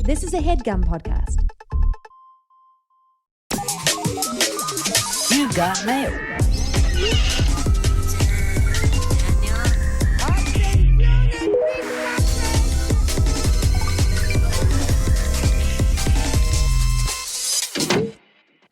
This is a HeadGum podcast. You got mail.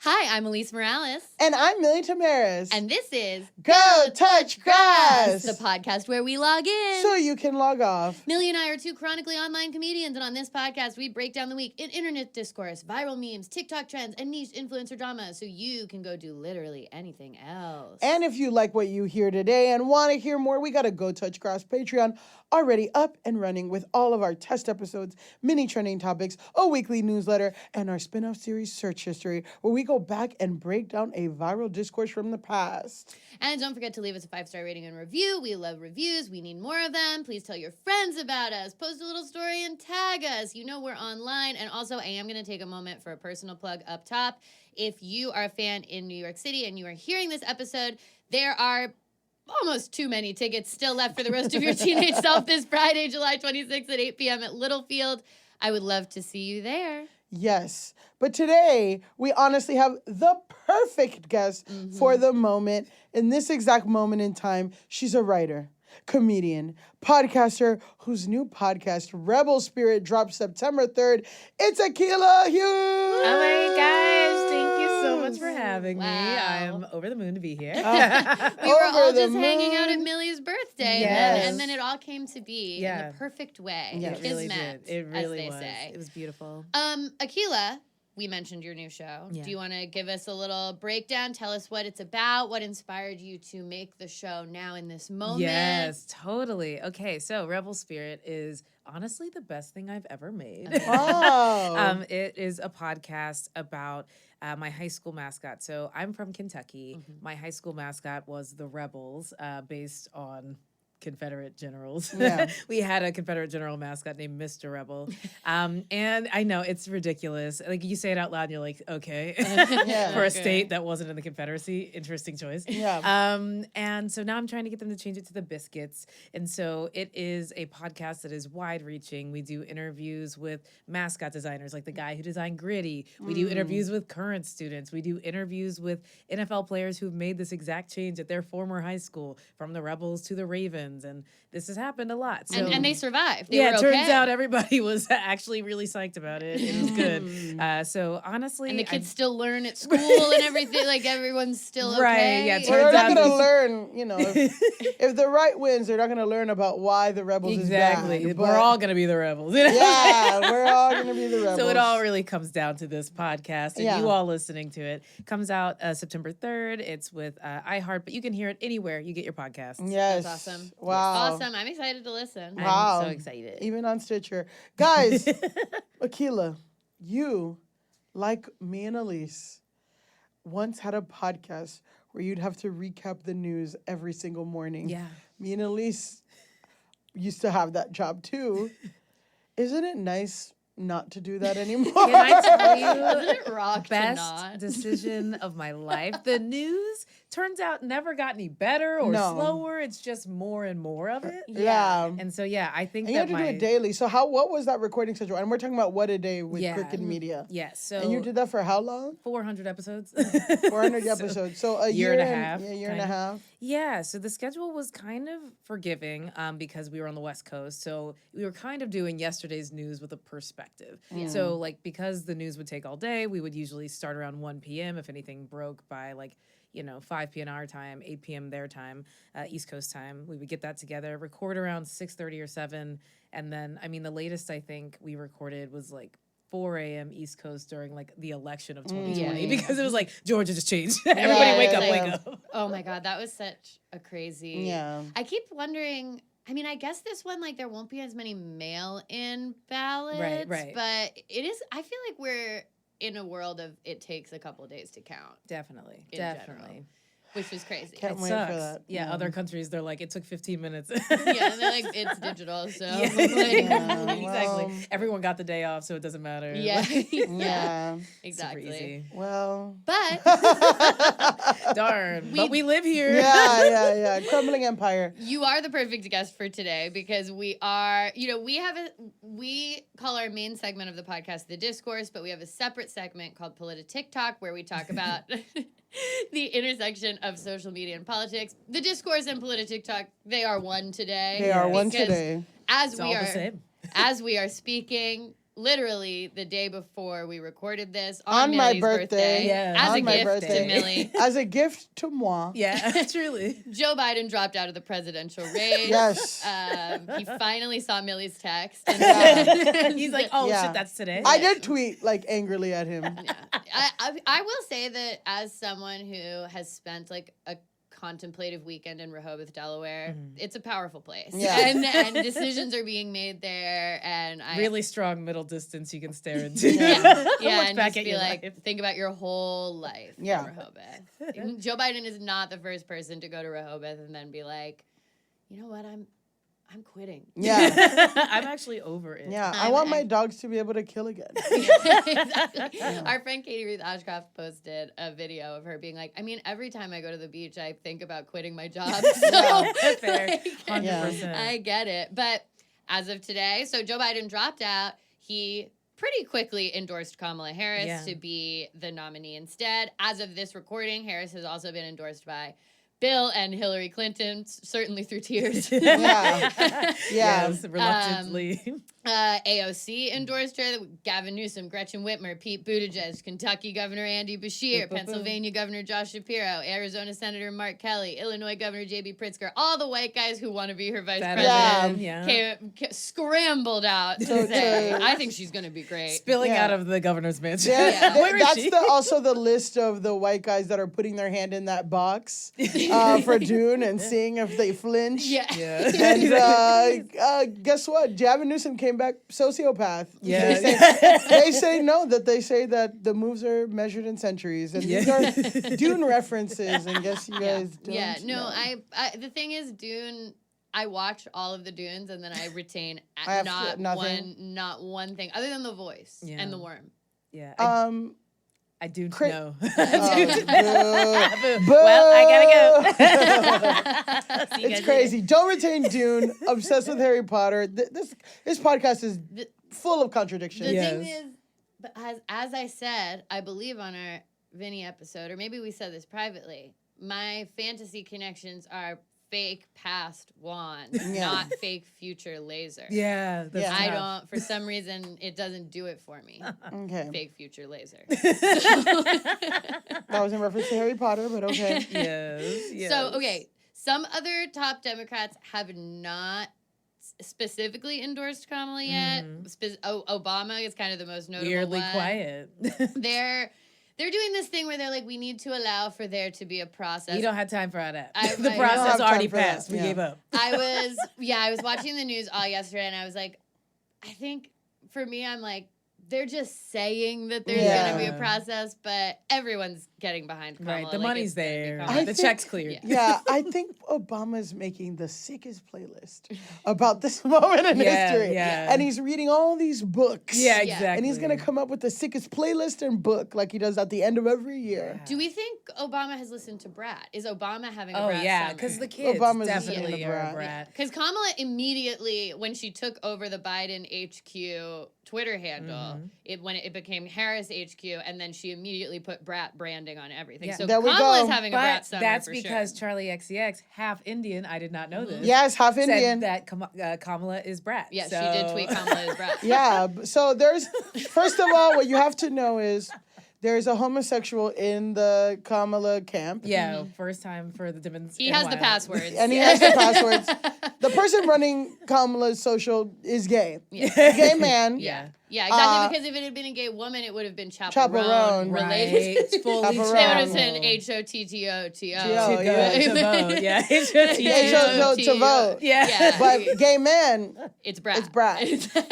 Hi, I'm Elise Morales. And I'm Millie Tamaris. And this is Go Touch Grass, the podcast where we log in. so you can log off. Millie and I are two chronically online comedians, and on this podcast, we break down the week in internet discourse, viral memes, TikTok trends, and niche influencer drama, so you can go do literally anything else. And if you like what you hear today and want to hear more, we got a Go Touch Grass Patreon already up and running with all of our test episodes, mini trending topics, a weekly newsletter, and our spin-off series Search History, where we go back and break down a viral discourse from the past. And don't forget to leave us a 5-star rating and review. We love reviews. We need more of them. Please tell your friends about us. Post a little story and tag us. You know we're online. And also, I am going to take a moment for a personal plug up top. If you are a fan in New York City and you are hearing this episode, there are almost too many tickets still left for the Roast of Your Teenage Self this Friday, July 26th at 8 p.m. at Littlefield. I would love to see you there. Yes, but today we honestly have the perfect guest for the moment. In this exact moment in time, she's a writer, comedian, podcaster whose new podcast, Rebel Spirit, drops September 3rd. It's Akilah Hughes! Oh my gosh, thank you so much for having me. Wow. I'm over the moon to be here. We were all Over the just hanging out at moon. Millie's birthday, Yes. and then it all came to be in the perfect way. Yeah, It really Kismet, did. It really as was. they say. It was beautiful. Akilah, we mentioned your new show. Yeah. Do you want to give us a little breakdown? Tell us what it's about, what inspired you to make the show now in this moment? Yes, totally. Okay, so Rebel Spirit is honestly the best thing I've ever made. Oh. It is a podcast about my high school mascot. So I'm from Kentucky. My high school mascot was the Rebels, based on Confederate generals. Yeah. We had a Confederate general mascot named Mr. Rebel. And I know it's ridiculous. Like you say it out loud and you're like, okay. Yeah. For a Okay. state that wasn't in the Confederacy, interesting choice. Yeah. And so now I'm trying to get them to change it to the Biscuits. And so it is a podcast that is wide reaching. We do interviews with mascot designers, like the guy who designed Gritty. We do interviews with current students. We do interviews with NFL players who've made this exact change at their former high school, from the Rebels to the Ravens. And this has happened a lot. So And they survived. They yeah, were it okay. turns out everybody was actually really psyched about it. It was good. So honestly, And the kids still learn at school and everything. Like, everyone's still okay. Right, yeah, Well, they're turns not out going to this- learn, if the right wins, they're not going to learn about why the Rebels exactly. is bad. We're all going to be the rebels. Yeah, we're all going to be the Rebels. So it all really comes down to this podcast and Yeah. you all listening to it. Comes out September 3rd. It's with iHeart, but you can hear it anywhere you get your podcasts. Yes. That's awesome. Wow. Awesome. I'm excited to listen. Wow. I'm so excited. Even on Stitcher. Guys, Akilah, you, like me and Elise, once had a podcast where you'd have to recap the news every single morning. Yeah. Me and Elise used to have that job too. Isn't it nice not to do that anymore? Can I tell you? Doesn't it rock to Best not? decision of my life. The news turns out never got any better or No. slower. It's just more and more of it. Yeah. And so yeah, I think And you that have to do it daily. So what was that recording schedule? And we're talking about What a Day with Yeah. Crooked Media. Yeah, so And you did that for how long? 400 episodes. 400 So, episodes. So a year year and a half, Yeah, year and a kind of. half. Yeah, so the schedule was kind of forgiving because we were on the West Coast. So we were kind of doing yesterday's news with a perspective. So like because the news would take all day, we would usually start around 1 p.m. if anything broke by 5 p.m. our time, 8 p.m. their time, East Coast time. We would get that together, record around 6:30 or 7. And then, the latest I think we recorded was 4 a.m. East Coast during the election of 2020 Yeah. because it was Georgia just changed. Everybody wake yeah. up. Oh my God, that was such a crazy. Yeah. I keep wondering. I guess this one, there won't be as many mail-in ballots. Right. But it is. I feel like we're in a world of it takes a couple of days to count. Definitely. In general. which was crazy. Can't It wait sucks. for that. Yeah, other countries, they're like, it took 15 minutes. Yeah, and they're like, it's digital, so. Yeah, like, exactly. well. Everyone got the day off, so it doesn't matter. yeah. Yeah. Super Exactly. easy. Well. But Darn. But we live here. Yeah. Crumbling empire. you are the perfect guest for today because we are, we call our main segment of the podcast The Discourse, but we have a separate segment called TikTok where we talk about the intersection of social media and politics. The Discourse and TikTok, they are one today. They are one because today. As It's we all are the same. as we are speaking, literally the day before we recorded this On my Millie's birthday. Yeah. as On a my gift birthday. to Millie, As a gift to moi. Yeah, truly. Joe Biden dropped out of the presidential race. Yes. He finally saw Millie's text. And He's like, oh Yeah. shit, that's today. I did tweet like angrily at him. Yeah. I will say that as someone who has spent like a contemplative weekend in Rehoboth, Delaware, it's a powerful place. Yeah. And decisions are being made there. And I Really strong middle distance you can stare into. yeah, Look and back just at be your like, life. think about your whole life Yeah. in Rehoboth. Joe Biden is not the first person to go to Rehoboth and then be like, you know what, I'm quitting. Yeah. I'm actually over it. Yeah. I want my dogs to be able to kill again. Exactly. Our friend Katie Ruth Ashcroft posted a video of her being like, I mean, every time I go to the beach, I think about quitting my job. So, Fair. like, 100%. I get it. But as of today, so Joe Biden dropped out. He pretty quickly endorsed Kamala Harris to be the nominee instead. As of this recording, Harris has also been endorsed by Bill and Hillary Clinton, certainly through tears. Yeah. Yes, reluctantly. AOC endorsed her. Gavin Newsom, Gretchen Whitmer, Pete Buttigieg, Kentucky Governor Andy Beshear, Pennsylvania Governor Josh Shapiro, Arizona Senator Mark Kelly, Illinois Governor J.B. Pritzker, all the white guys who want to be her vice president scrambled out to say, I think she's going to be great. Spilling Yeah. out of the governor's mansion. Yeah, Where is that's she? also the list of the white guys that are putting their hand in that box for June and seeing if they flinch. Yeah. And guess what? Gavin Newsom came back sociopath. Yeah. They say no, that they say that the moves are measured in centuries. And these are Dune references, and guess you guys don't know. I the thing is, Dune, I watch all of the Dunes and then I retain I have not one thing other than the voice and the worm. Yeah. I do Cra- know. Boo. Well, I gotta go. See you It's guys crazy. Don't retain Dune. Obsessed with Harry Potter. This podcast is full of contradictions. The Yes. thing is, but as I said, I believe on our Vinny episode, or maybe we said this privately, my fantasy connections are fake past wand, not fake future laser. Yeah. That's Yeah. I tough. don't, for some reason, it doesn't do it for me. Okay. Fake future laser. That was in reference to Harry Potter, but okay. Yes. So, okay, some other top Democrats have not specifically endorsed Kamala yet. Obama is kind of the most notable Weirdly one. quiet. They're doing this thing where they're like, we need to allow for there to be a process. We don't have time for that. I The don't process have already time for that. passed. We Yeah. gave up. I was watching the news all yesterday and I was like, I think for me, I'm like, they're just saying that there's going to be a Yeah. process, but everyone's getting behind Kamala. Right. The like money's it's gonna be there. Kamala. The check's cleared. Yeah. Yeah, I think Obama's making the sickest playlist about this moment in history. Yeah. And he's reading all these books. Yeah, Yeah. exactly. And he's going to come up with the sickest playlist and book like he does at the end of every year. Do we think Obama has listened to Brat? Is Obama having a Oh, Brat yeah. summer? Because the kids Obama's definitely listening to are a Brat. brat. Because Kamala immediately, when she took over the Biden HQ Twitter handle, when it became Harris HQ, and then she immediately put Brat branding on everything. Yeah. So There we Kamala's go. having a Brat But summer that's for because sure. Charlie XCX, half Indian, I did not know this. Yes, half said Indian. that Kamala is brat. Yeah, so. she did tweet Kamala as Brat. Yeah. So first of all, what you have to know is there's a homosexual in the Kamala camp. Yeah, first time for the Dimmons. He has the passwords. And he has the passwords. The person running Kamala's social is gay. Yeah. Gay man. Yeah. Yeah, exactly. Because if it had been a gay woman, it would have been chaperone Chaperone. related. Right. Fully Chaperone. They would have traveled. said H-O-T-T-O-T-O. T-O, To yeah. go to vote. Yeah. H-O-T-O to vote. Yeah. Yeah. But gay man, It's Brat. it's Brat.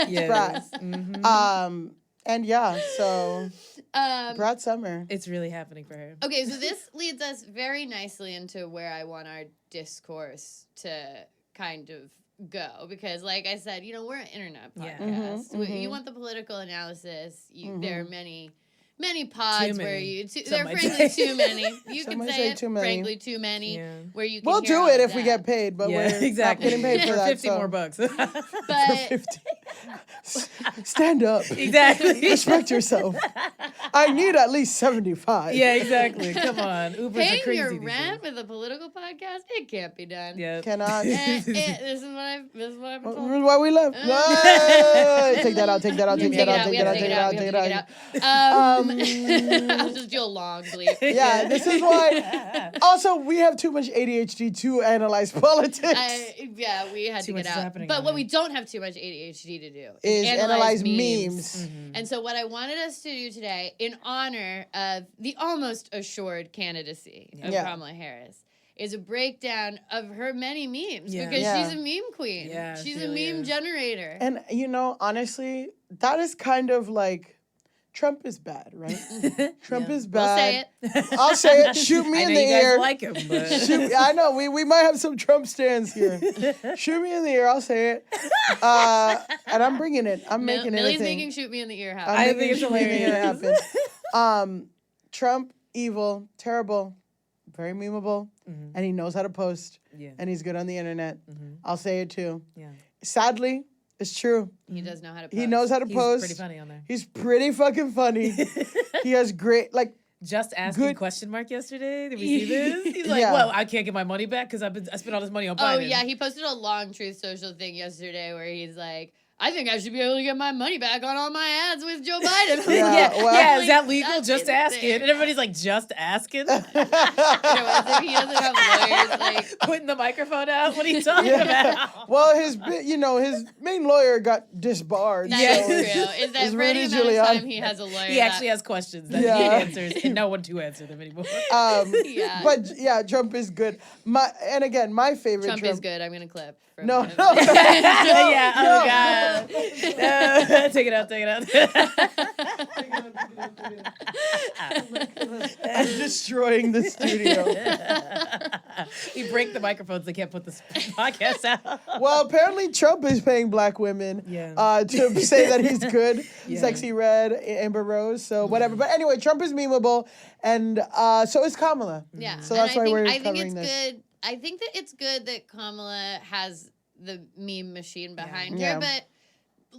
Yes. Brat. Mhm. And yeah, so Brat Summer. It's really happening for her. Okay, so this leads us very nicely into where I want our discourse to kind of go, because like I said, we're an internet Yeah. podcast. You want the political analysis. There are many pods where there are frankly too many. You can say it, frankly too many. Yeah. Where you can We'll hear do all it of if we that. get paid, but we're exactly. not getting paid for For that. 50 more bucks. But Stand up. Exactly. Respect yourself. I need at least 75. Yeah, exactly. Come on. Ubers are paying crazy. your these rent days. with a political podcast, it can't be done. Yeah. Cannot. This is what I've been told. This is why we left. No! Take that out. Take that out. Take that out. We Take have that to out. take Take it that out. out. We have to take it out. I'll just do a long bleep. Yeah, this is why. Also, we have too much ADHD to analyze politics. We had Too to much get is out. happening But on what there. we don't have too much ADHD to do Is analyze memes. And so what I wanted us to do today, in honor of the almost assured candidacy of Yeah. Kamala Harris, is a breakdown of her many memes, Yeah. because Yeah. she's a meme queen. Yeah, She's she a really meme is. generator. And, honestly, that is kind of like, Trump is bad, right? Trump is We'll bad. say it. I'll say it. Shoot me I in know the you guys ear. like him, but Shoot, I know we might have some Trump stands here. Shoot me in the ear. I'll say it. And I'm bringing it. I'm making it a Millie's thing. making Shoot Me in the Ear I'm happen. I making think it's shoot me in the ear hilarious. happen. Trump, evil, terrible, very memeable, and he knows how to post, yeah. and he's good on the internet. I'll say it too. Yeah. Sadly, it's true. He does know how to post. He knows how to He's post. pretty funny on there. He's pretty fucking funny. He has great, Just asking Good- question mark yesterday. Did we see this? He's like, Yeah. well, I can't get my money back because I spent all this money on Biden. Oh, yeah, he posted a long Truth Social thing yesterday where he's like, I think I should be able to get my money back on all my ads with Joe Biden. Yeah, well- yeah, Like, is that legal? that's Just asking. insane. And everybody's like, just asking? As if he doesn't have lawyers, like... Putting the microphone out? What are you talking about? well, his main lawyer got disbarred. That Yeah. is so true. Is that it's for any Rudy amount of Giuliani. time he has a lawyer? He actually has questions that Yeah. he answers and no one to answer them anymore. Yeah. But yeah, Trump is good. My favorite Trump is good. I'm going to clip. From No, him. no, no. yeah, no. oh God. No, take it out, take it out. I'm destroying the studio. You break the microphones, they can't put this podcast out. Well, apparently Trump is paying black women Yeah. to say that he's good. Yeah. Sexy Red, Amber Rose, so whatever. But anyway, Trump is memeable, and so is Kamala. Yeah. So And that's why we're I think covering it's this. good. I think that it's good that Kamala has the meme machine behind Yeah. her, but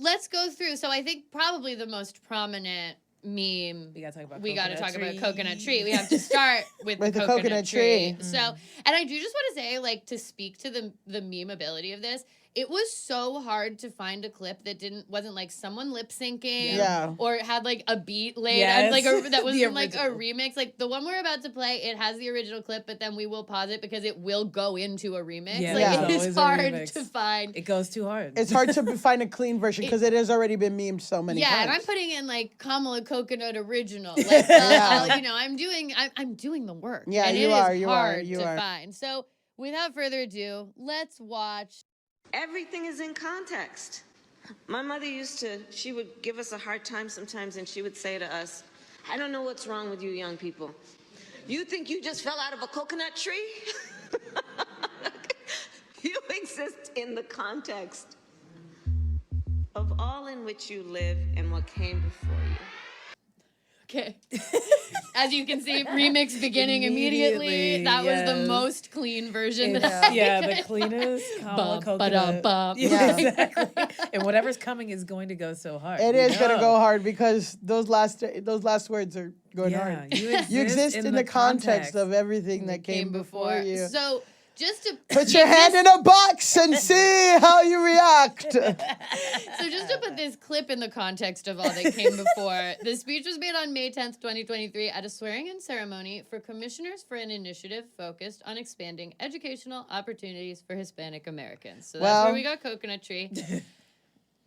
let's go through. So I think probably the most prominent meme We gotta talk about we got to coconut talk about tree. coconut tree. We have to start with With the the coconut coconut tree. tree. So, and I do just want to say, like, to speak to the meme ability of this, it was so hard to find a clip that wasn't like someone lip syncing, Yeah. or had like a beat laid, Yes. like that was The like a original. remix. Like the one we're about to play, it has the original clip, but then we will pause it because it will go into a remix. Yeah, like Yeah. it there's is always a hard remix. to find. It goes too hard. It's hard to find a clean version because it has already been memed so many Yeah, times. and I'm putting in like Kamala Coconut Original. Like, Yeah. I'm doing the work. Yeah, and you it are, is you are, hard you to are. find. So, without further ado, let's watch. Everything is in context. My mother she would give us a hard time sometimes, and she would say to us, I don't know what's wrong with you young people. You think you just fell out of a coconut tree? You exist in the context of all in which you live and what came before you. Okay. As you can see, remix beginning immediately. Immediately, That was the yes. most clean version. It's- yeah, the cleanest Kamala Bum, ba-dum, coconut. bum. Yeah, exactly. And whatever's coming is going to go so hard. It you is gonna know. go hard because those last words are going Yeah, hard. you exist in the context of everything that came before you. So, just to Put your hand in a box and see how you react. So just to put this clip in the context of all that came before, the speech was made on May 10th, 2023 at a swearing-in ceremony for commissioners for an initiative focused on expanding educational opportunities for Hispanic Americans. So that's Well- where we got Coconut Tree.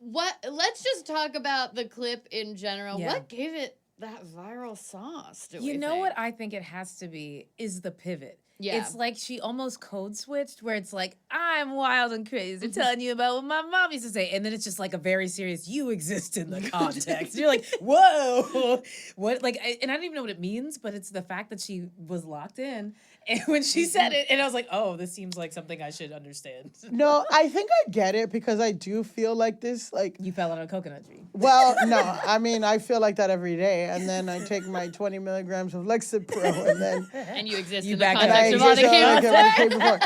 Let's just talk about the clip in general. Yeah. What gave it that viral sauce, do we You know think? what I think it has to be is the pivot. Yeah. It's like she almost code switched where it's like, I'm wild and crazy telling you about what my mom used to say. And then it's just like a very serious, you exist in the context. You're like, whoa. What? Like, and I don't even know what it means, but it's the fact that she was locked in. And when she said it, and I was like, oh, this seems like something I should understand. No, I think I get it because I do feel like this. Like, You fell on a coconut tree. well, no, I mean, I feel like that every day. And then I take my 20 milligrams of Lexapro and then And you exist You in the back and I context of all exist the like chaos. what came before.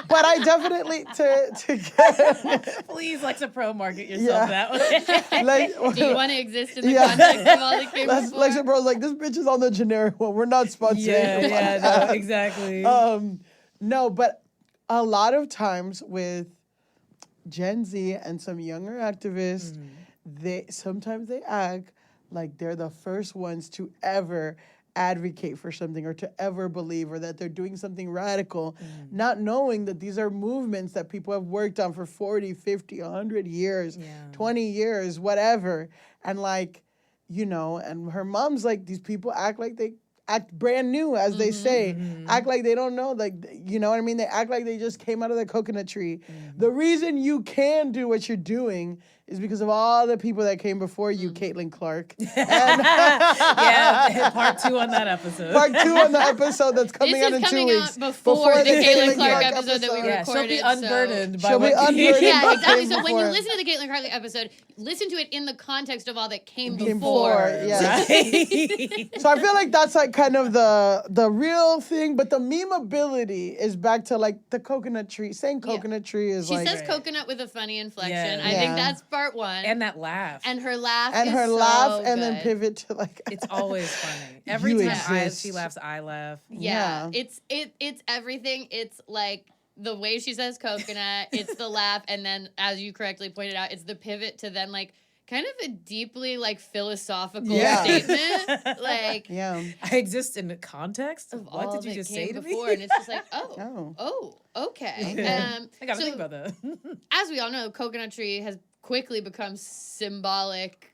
But I definitely to get Please, Lexapro, market yourself Yeah. that way. like Do you want to exist in the Yeah. context of all the came before? Lexapro's like this bitch is on the generic one. We're not sponsored. Yeah, no, exactly. No, but a lot of times with Gen Z and some younger activists, they sometimes they act like they're the first ones to ever advocate for something or to ever believe or that they're doing something radical, not knowing that these are movements that people have worked on for 40, 50, 100 years, 20 years, whatever. And like, you know, and her mom's like, these people act like they act brand new, as they say, act like they don't know, like, you know what I mean? They act like they just came out of the coconut tree. The reason you can do what you're doing is because of all the people that came before you, Caitlin Clark. And Yeah, part 2 on that episode. part 2 on the episode that's coming This out is in 2 coming weeks. out before the Caitlin Clark episode that we episode. Yeah, she'll recorded. be so- unburdened by She'll be what unburdened. Yeah, What exactly. came So when you before. listen to the Caitlin Clark episode, listen to it in the context of all that came Came before. before, yeah. Right? So I feel like that's like kind of the real thing, but the memeability is back to like the coconut tree. Saying coconut tree is She like says coconut with a funny inflection. Yeah. I Yeah. think that's part one. And that laugh. And her laugh and is her so laugh and then good. pivot to like It's always funny. Every You time exist. she laughs, I laugh. Yeah. Yeah. It's everything. It's like the way she says coconut, it's the laugh, and then as you correctly pointed out, it's the pivot to then like kind of a deeply like philosophical Yeah. statement. Like yeah. I exist in the context. of What all did you that just came say to before, me? and it's just like, Oh. okay. I gotta so think about that. as we all know, coconut tree has quickly become symbolic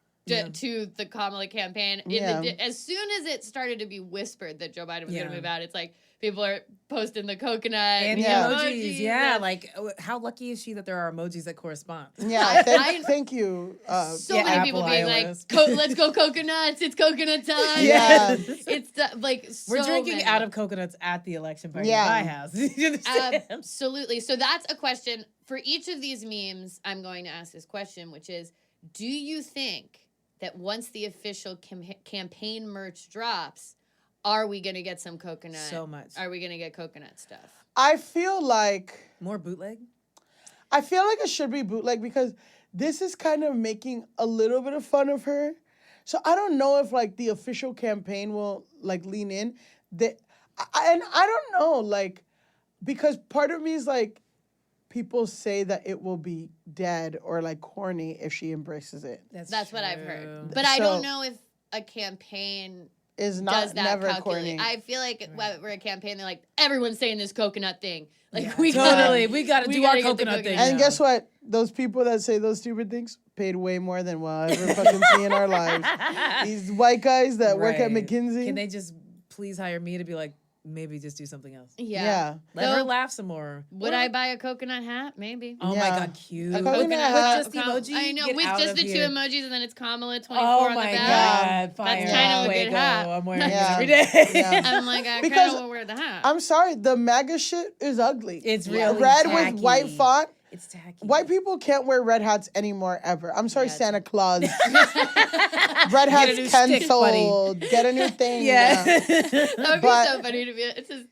to the Kamala campaign. Yeah. As soon as it started to be whispered that Joe Biden was going Yeah. to move out, it's like people are posting the coconut And Yeah. emojis, yeah. and Like, how lucky is she that there are emojis that correspond? Yeah, I- thank you. so Yeah, many people Apple being iOS. like, let's go coconuts. It's coconut time. Yeah. It's like so We're drinking many. out of coconuts at the election party Yeah. at my house. You understand? Absolutely. So that's a question for each of these memes. I'm going to ask this question, which is, do you think that once the official campaign merch drops, are we going to get some coconut? So much. Are we going to get coconut stuff? I feel like More bootleg? it should be bootleg because this is kind of making a little bit of fun of her. So I don't know if like the official campaign will like lean in. And I don't know, like, because part of me is like, people say that it will be dead or like corny if she embraces it. That's what I've heard. true. But I don't So- know if a campaign Is does not that never calculate. corny. I feel like when we're a campaign, they're like, everyone's saying this coconut thing. Like Yeah, we totally. gotta, We got to we do gotta our get the coconut thing. coconut. And now. guess what? Those people that say those stupid things paid way more than we'll ever fucking see in our lives. These white guys that work at Right. McKinsey. Can they just please hire me to be like, maybe just do something else? Yeah. Let her Though, laugh some more. Would I buy a coconut hat? Maybe. Oh Yeah. my God, cute. A coconut hat. With just the emoji? I know, Get with out just of the here. two emojis, and then it's Kamala 24 Oh on the my back. God, fire. That's kind of a good Fuego. hat. I'm wearing Yeah. it every day. Yeah. I'm like, I kind Because of want to wear the hat. I'm sorry, the MAGA shit is ugly. It's really red tacky. with white font. It's tacky. White people can't wear red hats anymore ever. I'm sorry, Yeah, Santa Claus. red Get a hats new stick, buddy. canceled. Get a new thing. Yeah. That would be but- so funny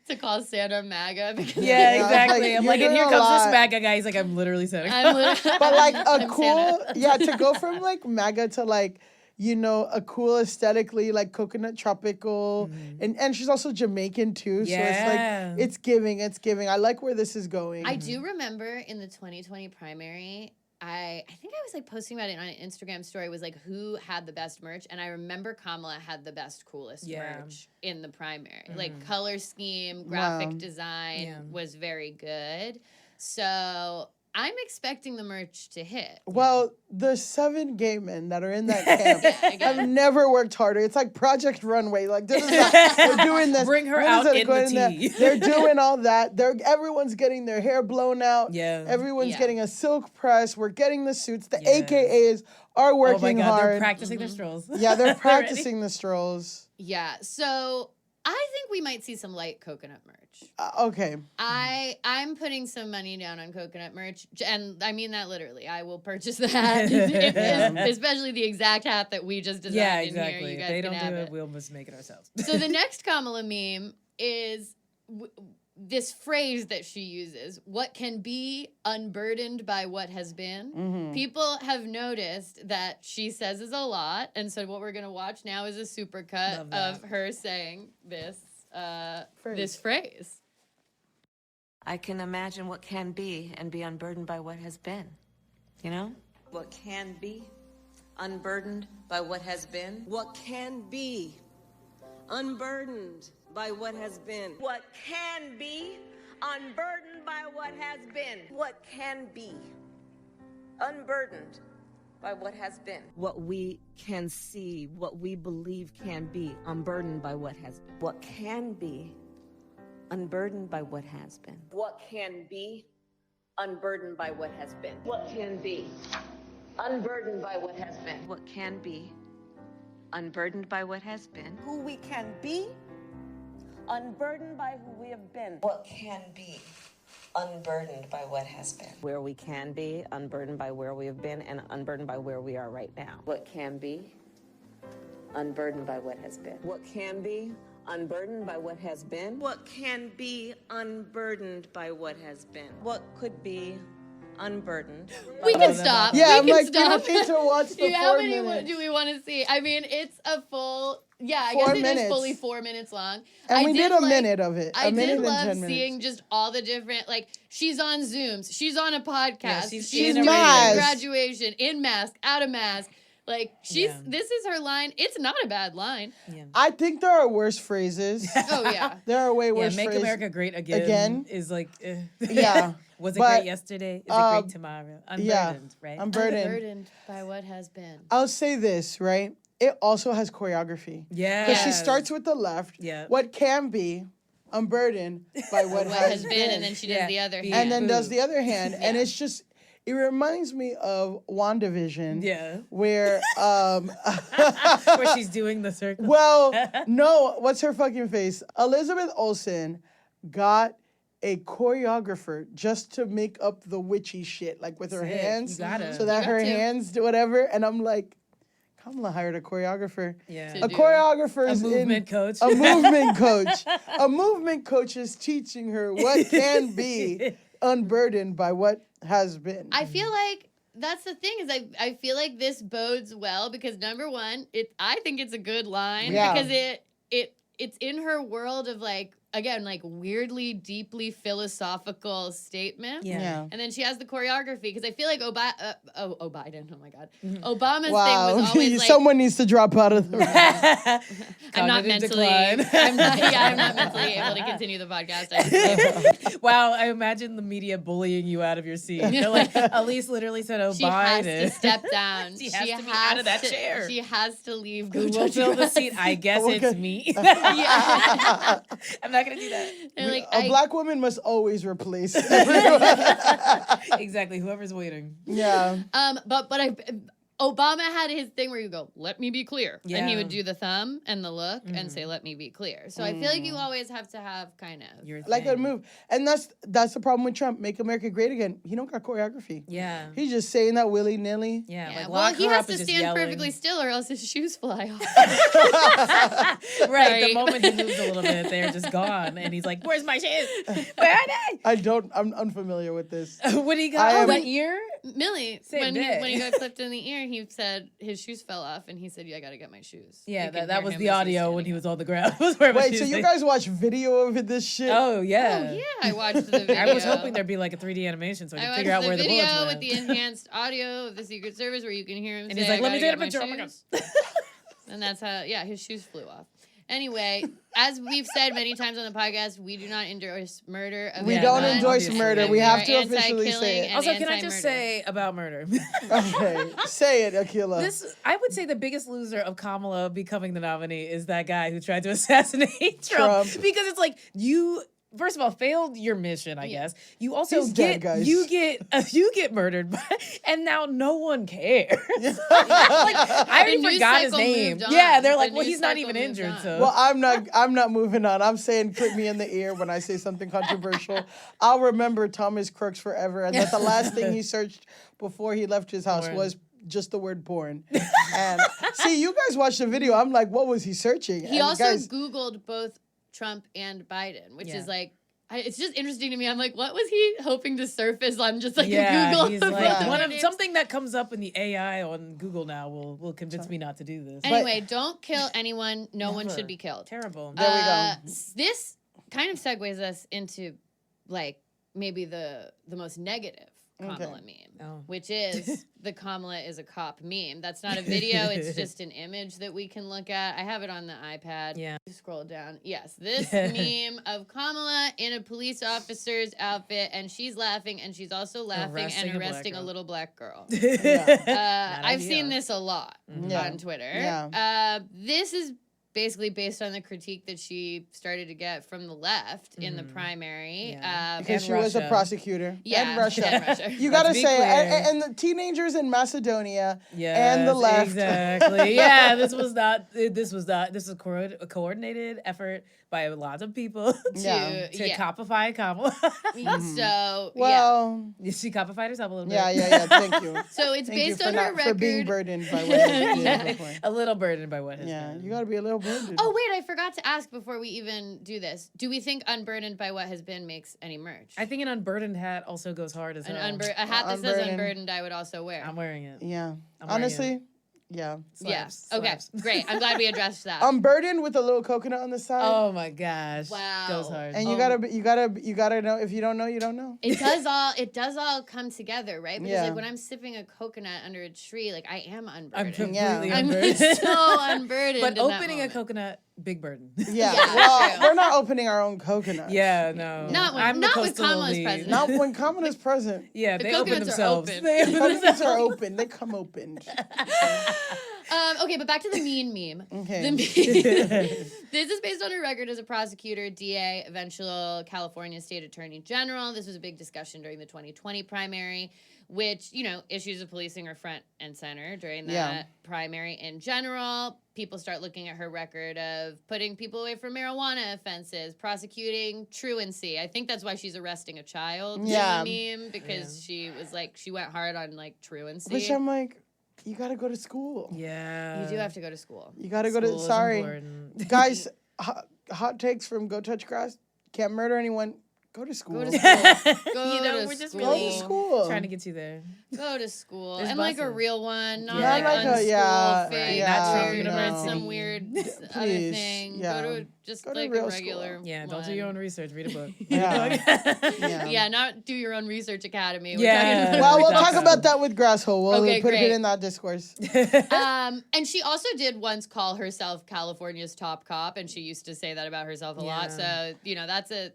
to call Santa MAGA. Because Yeah, Yeah, exactly. like, I'm you're like, and doing here a comes lot. this MAGA guy. He's like, I'm literally Santa Claus. I'm literally, But like a I'm cool, Santa. yeah, to go from like MAGA to like, you know, a cool aesthetically like coconut tropical, and she's also Jamaican too, so Yeah. it's like it's giving. I like where this is going. I do remember in the 2020 primary, I think I was like posting about it on an Instagram story, was like who had the best merch, and I remember Kamala had the best, coolest Yeah. merch in the primary. Like color scheme, graphic Wow. design Yeah. was very good. So I'm expecting the merch to hit. Well, the 7 gay men that are in that camp again. have never worked harder. It's like Project Runway. Like they're doing this. Bring her What is out it, in going the there? tea. They're doing all that. Everyone's getting their hair blown out. Yeah. Everyone's Yeah. getting a silk press. We're getting the suits. The Yes. AKAs are Oh my working God, they're hard. practicing their strolls. Yeah, they're Already. practicing the strolls. Yeah. So I think we might see some light coconut merch. Okay. I'm putting some money down on coconut merch, and I mean that literally. I will purchase the hat, especially the exact hat that we just designed Yeah, in here. exactly. You If guys they can don't have do it. it, we'll just make it ourselves. So the next Kamala meme is this phrase that she uses: "What can be unburdened by what has been." Mm-hmm. People have noticed that she says is a lot, and so what we're gonna watch now is a supercut Love that. of her saying this Phrase. this phrase. I can imagine what can be and be unburdened by what has been. You know? What can be unburdened by what has been. What can be unburdened by what has been. What can be unburdened by what has been. What can be unburdened by what has been. What we can see, what we believe can be unburdened by what has been. What can be unburdened by what has been. What can be unburdened by what has been. What can be unburdened by what has been. What can be unburdened by what has been. Who we can be, unburdened by who we have been. What can be unburdened by what has been. Where we can be, unburdened by where we have been, and unburdened by where we are right now. What can be unburdened by what has been. What can be unburdened by what has been. What can be unburdened by what has been. What could be unburdened. We can stop. Yeah, we I'm can like, stop. we don't need to watch the How 4 many minutes. do we want to see? I mean, it's a full. Yeah, I 4 guess it minutes. is fully 4 minutes long. And I we did a like- minute of it. I A minute did and love 10 minutes. seeing just all the different, like, she's on Zooms, she's on a podcast, she's she's in a doing mask. graduation, in mask, out of mask. Like, she's, Yeah. this is her line. It's not a bad line. I think there are worse phrases. Oh, yeah. There are way Yeah, worse Make phrases. America Great Again, Again? is like, Yeah. was it But, great yesterday? Is it great tomorrow? Unburdened, right? Unburdened. Unburdened by what has been. I'll say this, right? It also has choreography. Yeah. Because she starts with the left. Yeah. What can be unburdened by what, What has been, and then she does Yeah. the other And hand. and then does Ooh. the other hand. And it's just, it reminds me of WandaVision. Yeah. Where, Where she's doing the circle. well, no, what's her fucking face? Elizabeth Olsen got a choreographer just to make up the witchy shit, like with her Sick. hands. You gotta. So that You got her to. hands do whatever. And I'm like, Kamala hired a choreographer. Yeah. To A do. choreographer A is movement coach. A movement coach. A movement coach is teaching her what can be unburdened by what has been. I feel like that's the thing is I feel like this bodes well because number one, I think it's a good line Yeah. because it's in her world of like again like weirdly deeply philosophical statement. Yeah. And then she has the choreography because I feel like Biden. Oh my God. Obama's wow. thing was always like Someone needs to drop out of the room. I'm not Cognitive mentally. decline. I'm not mentally able to continue the podcast. Wow, I imagine the media bullying you out of your seat. They're like, Elise literally said, "Oh, She has Biden." to step down. She has to be out of that chair. She has to leave. Who Go will touch fill the grass. seat? I guess Okay. it's me. Yeah. I'm not gonna do that. And like, A black woman must always replace everyone. Exactly. Whoever's waiting. Yeah. but Obama had his thing where you go, let me be clear. And he Yeah. would do the thumb and the look and say, let me be clear. So I feel like you always have to have kind of. Your Like a thing. move. And that's the problem with Trump. Make America great again. He don't got choreography. Yeah. He's just saying that willy-nilly. Yeah. Yeah. Like, Well, lock he her has up to and just stand yelling. perfectly still or else his shoes fly off. Right. Sorry. The moment he moves a little bit, they're just gone. And he's like, "Where's my shoes? Where are I'm unfamiliar with this. they?" What do you I got? Oh, am- that ear? Millie, Same when he day. got clipped in the ear, he said his shoes fell off and he said, yeah, I got to get my shoes. Yeah, You can that hear was him the as he's audio when standing he up. was on the ground. Was where my Wait, shoes so you were. guys watch video of this shit? Oh yeah. Oh, yeah, I watched the video. I was hoping there'd be like a 3D animation so I I could watched figure out the where the video bullets with went. the enhanced audio of the Secret Service where you can hear him And say, he's like, I "Let me gotta take a get picture. Oh my shoes." And that's how, yeah, his shoes flew off. Anyway, as we've said many times on the podcast, we do not endorse murder of We anyone. don't endorse obviously. murder. And We have are to officially anti-killing say it. and Also, can I just anti-murder. say about murder? Okay, say it, Akilah. I would say the biggest loser of Kamala becoming the nominee is that guy who tried to assassinate Trump. Trump. Because it's like you, first of all, failed your mission, I guess. You also He's dead, guys. you get murdered, and now no one cares. Like, I already The news forgot his cycle name. moved on. Yeah, they're The like, well, news he's not cycle even moved injured, on. so. Well, I'm not moving on. I'm saying clip me in the ear when I say something controversial. I'll remember Thomas Crooks forever, and that the last thing he searched before he left his house Porn. was just the word porn. And see, you guys watched the video. I'm like, what was he searching? He And also guys, Googled both Trump and Biden, which Yeah. is like, it's just interesting to me. I'm like, what was he hoping to surface on just like a yeah, Google? he's of like both one their of names? something that comes up in the AI on Google now will convince me not to do this. Anyway, don't kill anyone. No one Never. should be killed. Terrible. There we go. This kind of segues us into like maybe the most negative Kamala meme, Oh. which is the Kamala is a cop meme. That's not a video. It's just an image that we can look at. I have it on the iPad. Yeah. Scroll down. Yes, this meme of Kamala in a police officer's outfit, and she's laughing, and she's also laughing Arresting and a black arresting a girl. little black girl. Not I've ideal. seen this a lot Yeah. on Twitter. Yeah. This is basically based on the critique that she started to get from the left in the primary. Yeah. because and she was a Russia. prosecutor. Yeah, And Russia. and Russia. You Let's gotta be say, clear. and the teenagers in Macedonia Yes, and the left. Exactly. Yeah, this was a coordinated effort by a lot of people Yeah. to yeah. copify Kamala. So Well, She copified herself a little bit. yeah. Thank you. so it's Thank you based for on her not for being record. burdened by what you did before. A little burdened by what has Yeah, been. you gotta be a little burdened. Oh wait, I forgot to ask before we even do this. Do we think Unburdened by What Has Been makes any merch? I think an unburdened hat also goes hard as hell. A hat that says Unburdened. Unburdened I would also wear. I'm wearing it. Yeah. I'm wearing Honestly, yeah. Slaps, Yeah. Okay. slaps. Great. I'm glad we addressed that. Unburdened with a little coconut on the side. Oh my gosh. Wow. Goes hard. And you gotta know. If you don't know, you don't know. It does all come together, right? Because Yeah. like when I'm sipping a coconut under a tree, like I am I'm unburdened. completely I'm unburdened. so unburdened. But in that opening a moment. coconut, big burden. Yeah. Yeah, Well, true. we're not opening our own coconut. Yeah, no. Not when- I'm the not with coastal Kamala's elite. president. Not when Kamala's present. Yeah, The they open coconuts are themselves. open. They open Coconuts themselves. are open. They come open. Okay, but back to the mean meme. Okay. The meme. This is based on her record as a prosecutor, DA, eventual California State Attorney General. This was a big discussion during the 2020 primary, which, issues of policing are front and center during that Yeah. primary in general. People start looking at her record of putting people away from marijuana offenses, prosecuting truancy. I think that's why she's arresting a child Yeah. in the meme, because she was like, she went hard on like truancy. Which I'm like, you gotta go to school. Yeah. You do have to go to school. You gotta go to. School is Sorry, important. guys. Hot takes from Go Touch Grass. Can't murder anyone. Go to school. Go to school. Go You know, to we're just school. Go to school. Trying to get you there. Go to school. There's And like a buses. real one, not Yeah. like Not like a- unschool, yeah, fake, yeah, not Trump weird, University. some weird other Please, thing. yeah. Go to just Go to like real a regular school. Yeah, don't do one. your own research. Read a book. Yeah. Yeah, not do your own research academy. We're Yeah. talking Well, we'll That's talk so. about that with Grasshole. We'll Okay, put great. it in that discourse. And she also did once call herself California's top cop, and she used to say that about herself a lot. Yeah. So that's a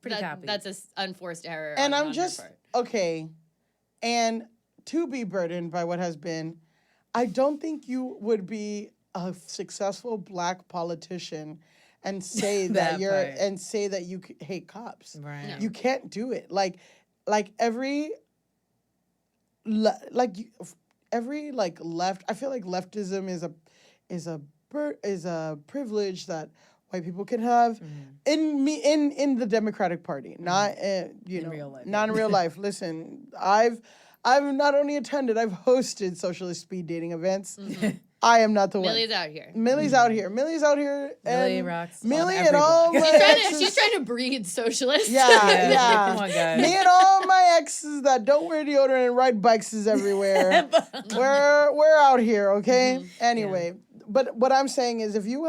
pretty cocky. that's a unforced error. And on I'm her just part. okay. And to be burdened by what has been, I don't think you would be a successful black politician and say that, That part. you hate cops. Right. No. You can't do it. Like every left. I feel like leftism is a privilege that white people can have in the Democratic Party, not real life. not in real life. Listen, I've not only attended, I've hosted socialist speed dating events. I am not the one. Millie's out here. Millie's out here. Millie's out here. Millie and rocks on Millie and every all block. my She's exes. trying to breed socialists. Yeah, Yeah, yeah. come on, guys. Me and all my exes that don't wear deodorant and ride bikes is everywhere. We're out here, okay? Anyway, but what I'm saying is, if you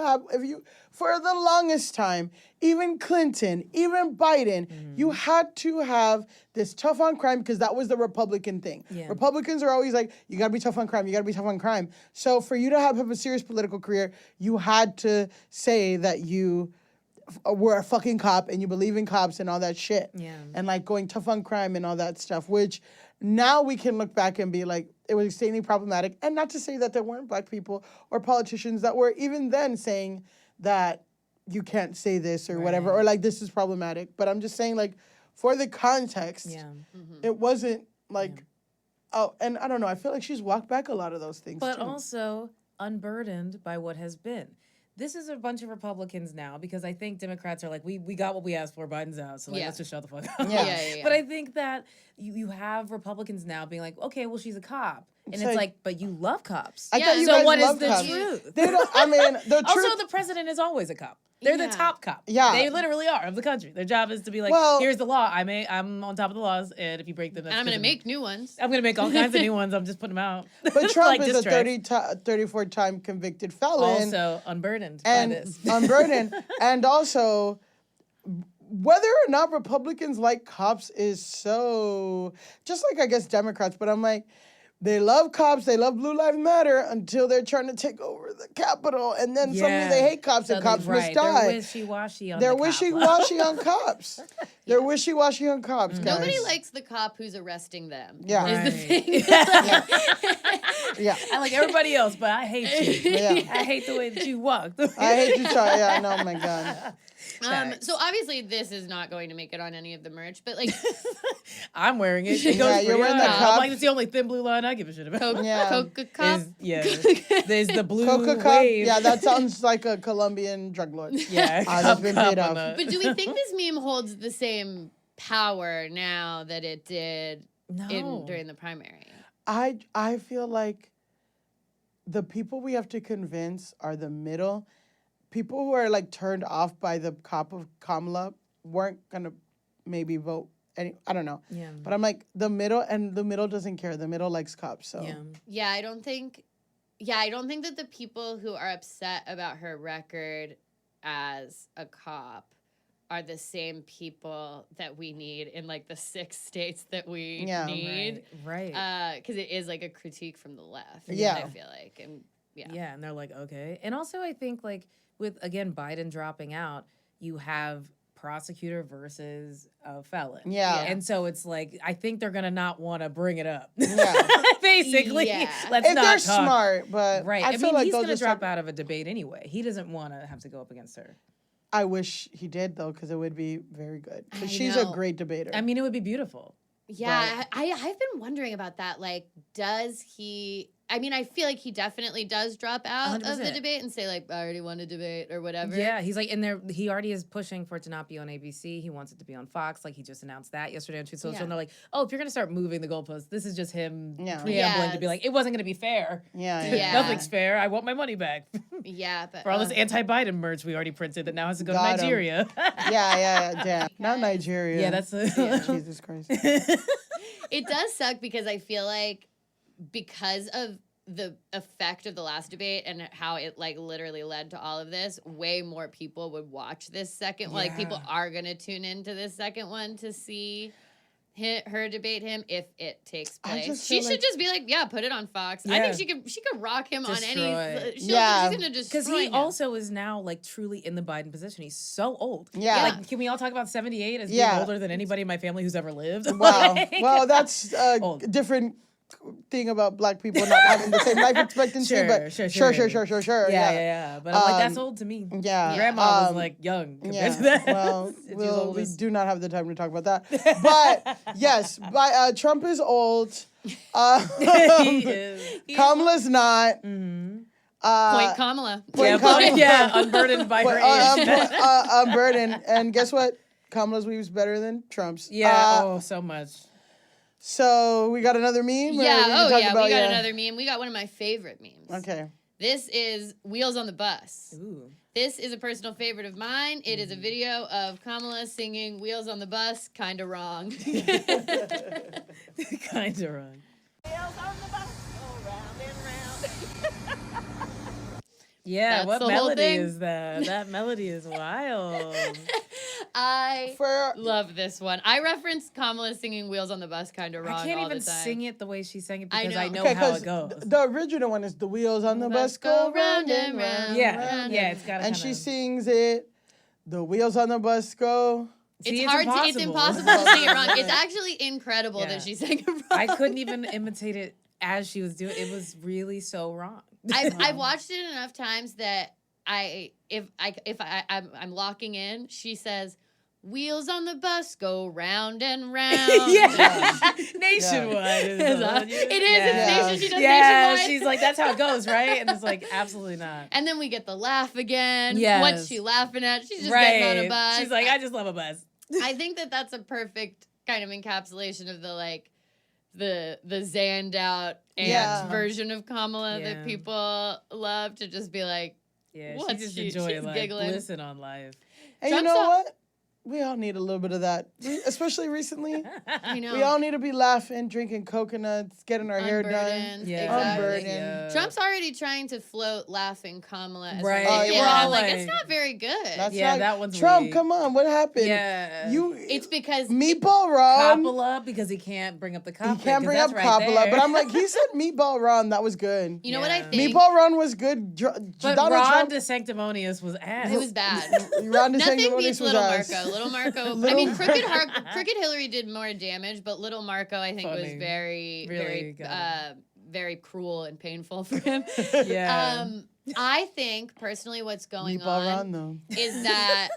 for the longest time, even Clinton, even Biden, you had to have this tough on crime because that was the Republican thing. Yeah. Republicans are always like, you gotta be tough on crime, you gotta be tough on crime. So for you to have a serious political career, you had to say that you were a fucking cop and you believe in cops and all that shit. Yeah. And like going tough on crime and all that stuff, which now we can look back and be like, it was extremely problematic. And not to say that there weren't black people or politicians that were even then saying that you can't say this or whatever, or like this is problematic. But I'm just saying, like, for the context, it wasn't like, oh, and I don't know, I feel like she's walked back a lot of those things But too. also unburdened by what has been. This is a bunch of Republicans now because I think Democrats are like, we got what we asked for, Biden's out, so like, let's just shut the fuck up. Yeah. But I think that you have Republicans now being like, okay, well, she's a cop. And it's like, but you love cops. I thought you so guys what is loved the cops. truth? They don't, I mean, the truth. Also, the president is always a cop. They're the top cop. Yeah. They literally are of the country. Their job is to be like, Well- here's the law. I'm on top of the laws, and if you break them, that's And I'm going to good of me. make new ones. I'm going to make all kinds of new ones. I'm just putting them out. But Trump Like is a diss tracks. 34-time convicted felon. Also unburdened and by this. unburdened. And also, whether or not Republicans like cops is so, just like I guess Democrats, but I'm like, they love cops, they love Blue Lives Matter until they're trying to take over the Capitol, and then suddenly they hate cops and cops must die. They're wishy-washy on They're the cop. wishy-washy on cops. They're wishy-washy on cops, guys. Nobody likes the cop who's arresting them. Yeah. Is the Right. thing. Yeah. I like everybody else, but I hate you. Yeah. I hate the way that you walk. I hate you, Charlie. Yeah, I know, oh my God. So obviously this is not going to make it on any of the merch, but like I'm wearing it. It Yeah, goes you're for wearing you. the I'm cup. like, it's the only thin blue line I give a shit about. Yeah. Coca Cop. There's the blue Coca Cup. wave. Yeah, that sounds like a Colombian drug lord. Yeah, that's been paid off. But do we think this meme holds the same power now that it did during the primary? I feel like the people we have to convince are the middle. People who are like turned off by the cop of Kamala weren't gonna maybe vote any. I don't know. Yeah. But I'm like the middle, and the middle doesn't care. The middle likes cops. So Yeah, I don't think that the people who are upset about her record as a cop are the same people that we need in like the 6 states that we need. Right. Because it is like a critique from the left. Yeah. I feel like. And Yeah, and they're like, okay. And also I think like with, again, Biden dropping out, you have prosecutor versus a felon. Yeah. And so it's like, I think they're going to not want to bring it up. Yeah. Basically. Yeah. Let's if not they're talk. smart, but Right. I, I feel mean, like he's they'll going to just drop out of a debate anyway. He doesn't want to have to go up against her. I wish he did though, because it would be very good. 'Cause I she's know. a great debater. I mean, it would be beautiful. Yeah, I've been wondering about that. Like, does he? I mean, I feel like he definitely does drop out of the 100%. debate and say like, I already won a debate or whatever. Yeah, he's like in there. He already is pushing for it to not be on ABC. He wants it to be on Fox. Like he just announced that yesterday on Truth Social. Yeah. And they're like, "Oh, if you're gonna start moving the goalposts, this is just him preambling Yeah. to be like, it wasn't gonna be fair. Yeah. Nothing's fair. I want my money back Yeah, but for all this anti-Biden merch we already printed that now has to go Got to 'em. Nigeria." yeah, damn. Not Nigeria. Yeah, that's Jesus Christ. it does suck because I feel like because of the effect of the last debate and how it like literally led to all of this, way more people would watch this second. Like people are gonna tune into this second one to see her debate him if it takes I place. just She feel should like- just be like, yeah, put it on Fox. I Yeah. think she could rock him on Destroy. any. She's Yeah. gonna destroy because he him. also is now like truly in the Biden position. He's so old. Yeah. Like, can we all talk about 78 as being Yeah. older than anybody in my family who's ever lived? Wow. Like- Well, that's a Old. different thing about black people not having the same life expectancy. but sure. Yeah. But I'm like, that's old to me. Yeah. Grandma was like young compared to that. Well, She's we oldest. do not have the time to talk about that. But yes, Trump is old. He is. Kamala's not. Point Kamala. Point Kamala. Yeah, unburdened by her age. Unburdened. And guess what? Kamala's weave's better than Trump's. Yeah, so much. So we got another meme? Or Yeah. we Oh talk yeah. about- We got another meme. We got one of my favorite memes. Okay. This is Wheels on the Bus. Ooh. This is a personal favorite of mine. It is a video of Kamala singing Wheels on the Bus, Kinda Wrong. Kind of wrong. Yeah, That's what the whole melody thing. is that? That melody is wild. I For love this one. I referenced Kamala singing "Wheels on the Bus" kind of wrong I can't all even the time. sing it the way she sang it I because know. I know okay, how 'cause it goes. the original one is the wheels on the bus go round and round. Yeah, round yeah, and- it's got And she sings it. The wheels on the bus go. It's hard. It's impossible to sing it wrong. It's actually incredible Yeah. that she sang it wrong. I couldn't even imitate it as she was doing it. It was really so wrong. I've watched it enough times that I'm locking in. She says, "Wheels on the bus go round and round." Yeah. Nationwide. Is It is. the one. It's Yeah. nation. She does Yeah, nationwide. she's like, that's how it goes, right? And it's like, absolutely not. And then we get the laugh again. Yes. What's she laughing at? She's just getting on a bus. She's like, I just love a bus. I think that that's a perfect kind of encapsulation of the zanned out and Yeah. version of Kamala Yeah. that people love to just be like, Yeah, What's she just she- enjoy she's like giggling. listen on life. And Trump's you know up- what? We all need a little bit of that, especially recently. I know. We all need to be laughing, drinking coconuts, getting our hair done. Unburdened. Yeah. Exactly. Unburdened. Yeah. Trump's already trying to float laughing Kamala as Right. a Oh, leader. yeah. And I'm like, Like- it's not very good. That's Yeah, not, that one's Trump, weak. come on, what happened? Yeah. It's because Meatball Ron. Coppola because he can't bring up the Coppola. He can't bring up right Coppola, there. but I'm like, he said Meatball Ron. That was good. you know what I Yeah. think. Meatball Ron was good. But Donald Ron Trump. DeSanctimonious was ass. It was bad. Ron Nothing DeSanctimonious beats was Little ass. Marco. Little Marco. I Little mean, Marco. Crooked Hillary did more damage, but Little Marco, I think, was Funny. very, Really got very cruel and painful for him. Yeah. I think personally, what's going Meatball Ron, on though. is that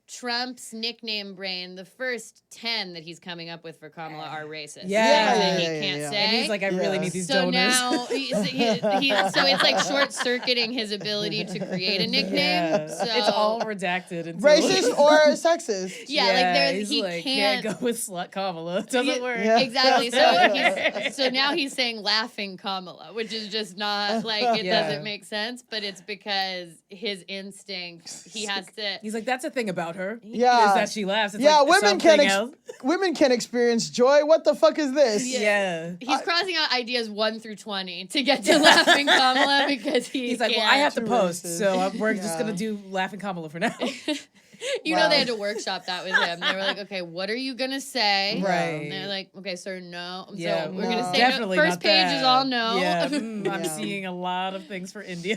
Trump's nickname brain, the first 10 that he's coming up with for Kamala are racist. Yeah. Things that he Yeah, can't yeah. say. And he's like, I really Yeah. need these So donors. now, so it's like short-circuiting his ability to create a nickname. Yeah. So It's all redacted. Until Racist or sexist. yeah, like there's he's he can't. go with slut Kamala. It doesn't work. Yeah. Exactly. Yeah. So now he's saying laughing Kamala, which is just not like it Yeah. doesn't make sense, but it's because his instinct, he has to. He's like, that's a thing about her. Yeah. Is that she laughs. It's Yeah, like women something can else. women can experience joy. What the fuck is this? Yeah. He's crossing out ideas 1 through 20 to get to laughing Kamala because He's like, well, can't. I have to Too post, racist. so we're just Yeah. gonna do laughing Kamala for now. You know, Wow. they had to workshop that with him. They were like, okay, what are you gonna say? Right. And they're like, okay, sir, no. Yeah, So we're gonna no. say definitely no. First not page that. is all no. Yeah, I'm Yeah. seeing a lot of things for India.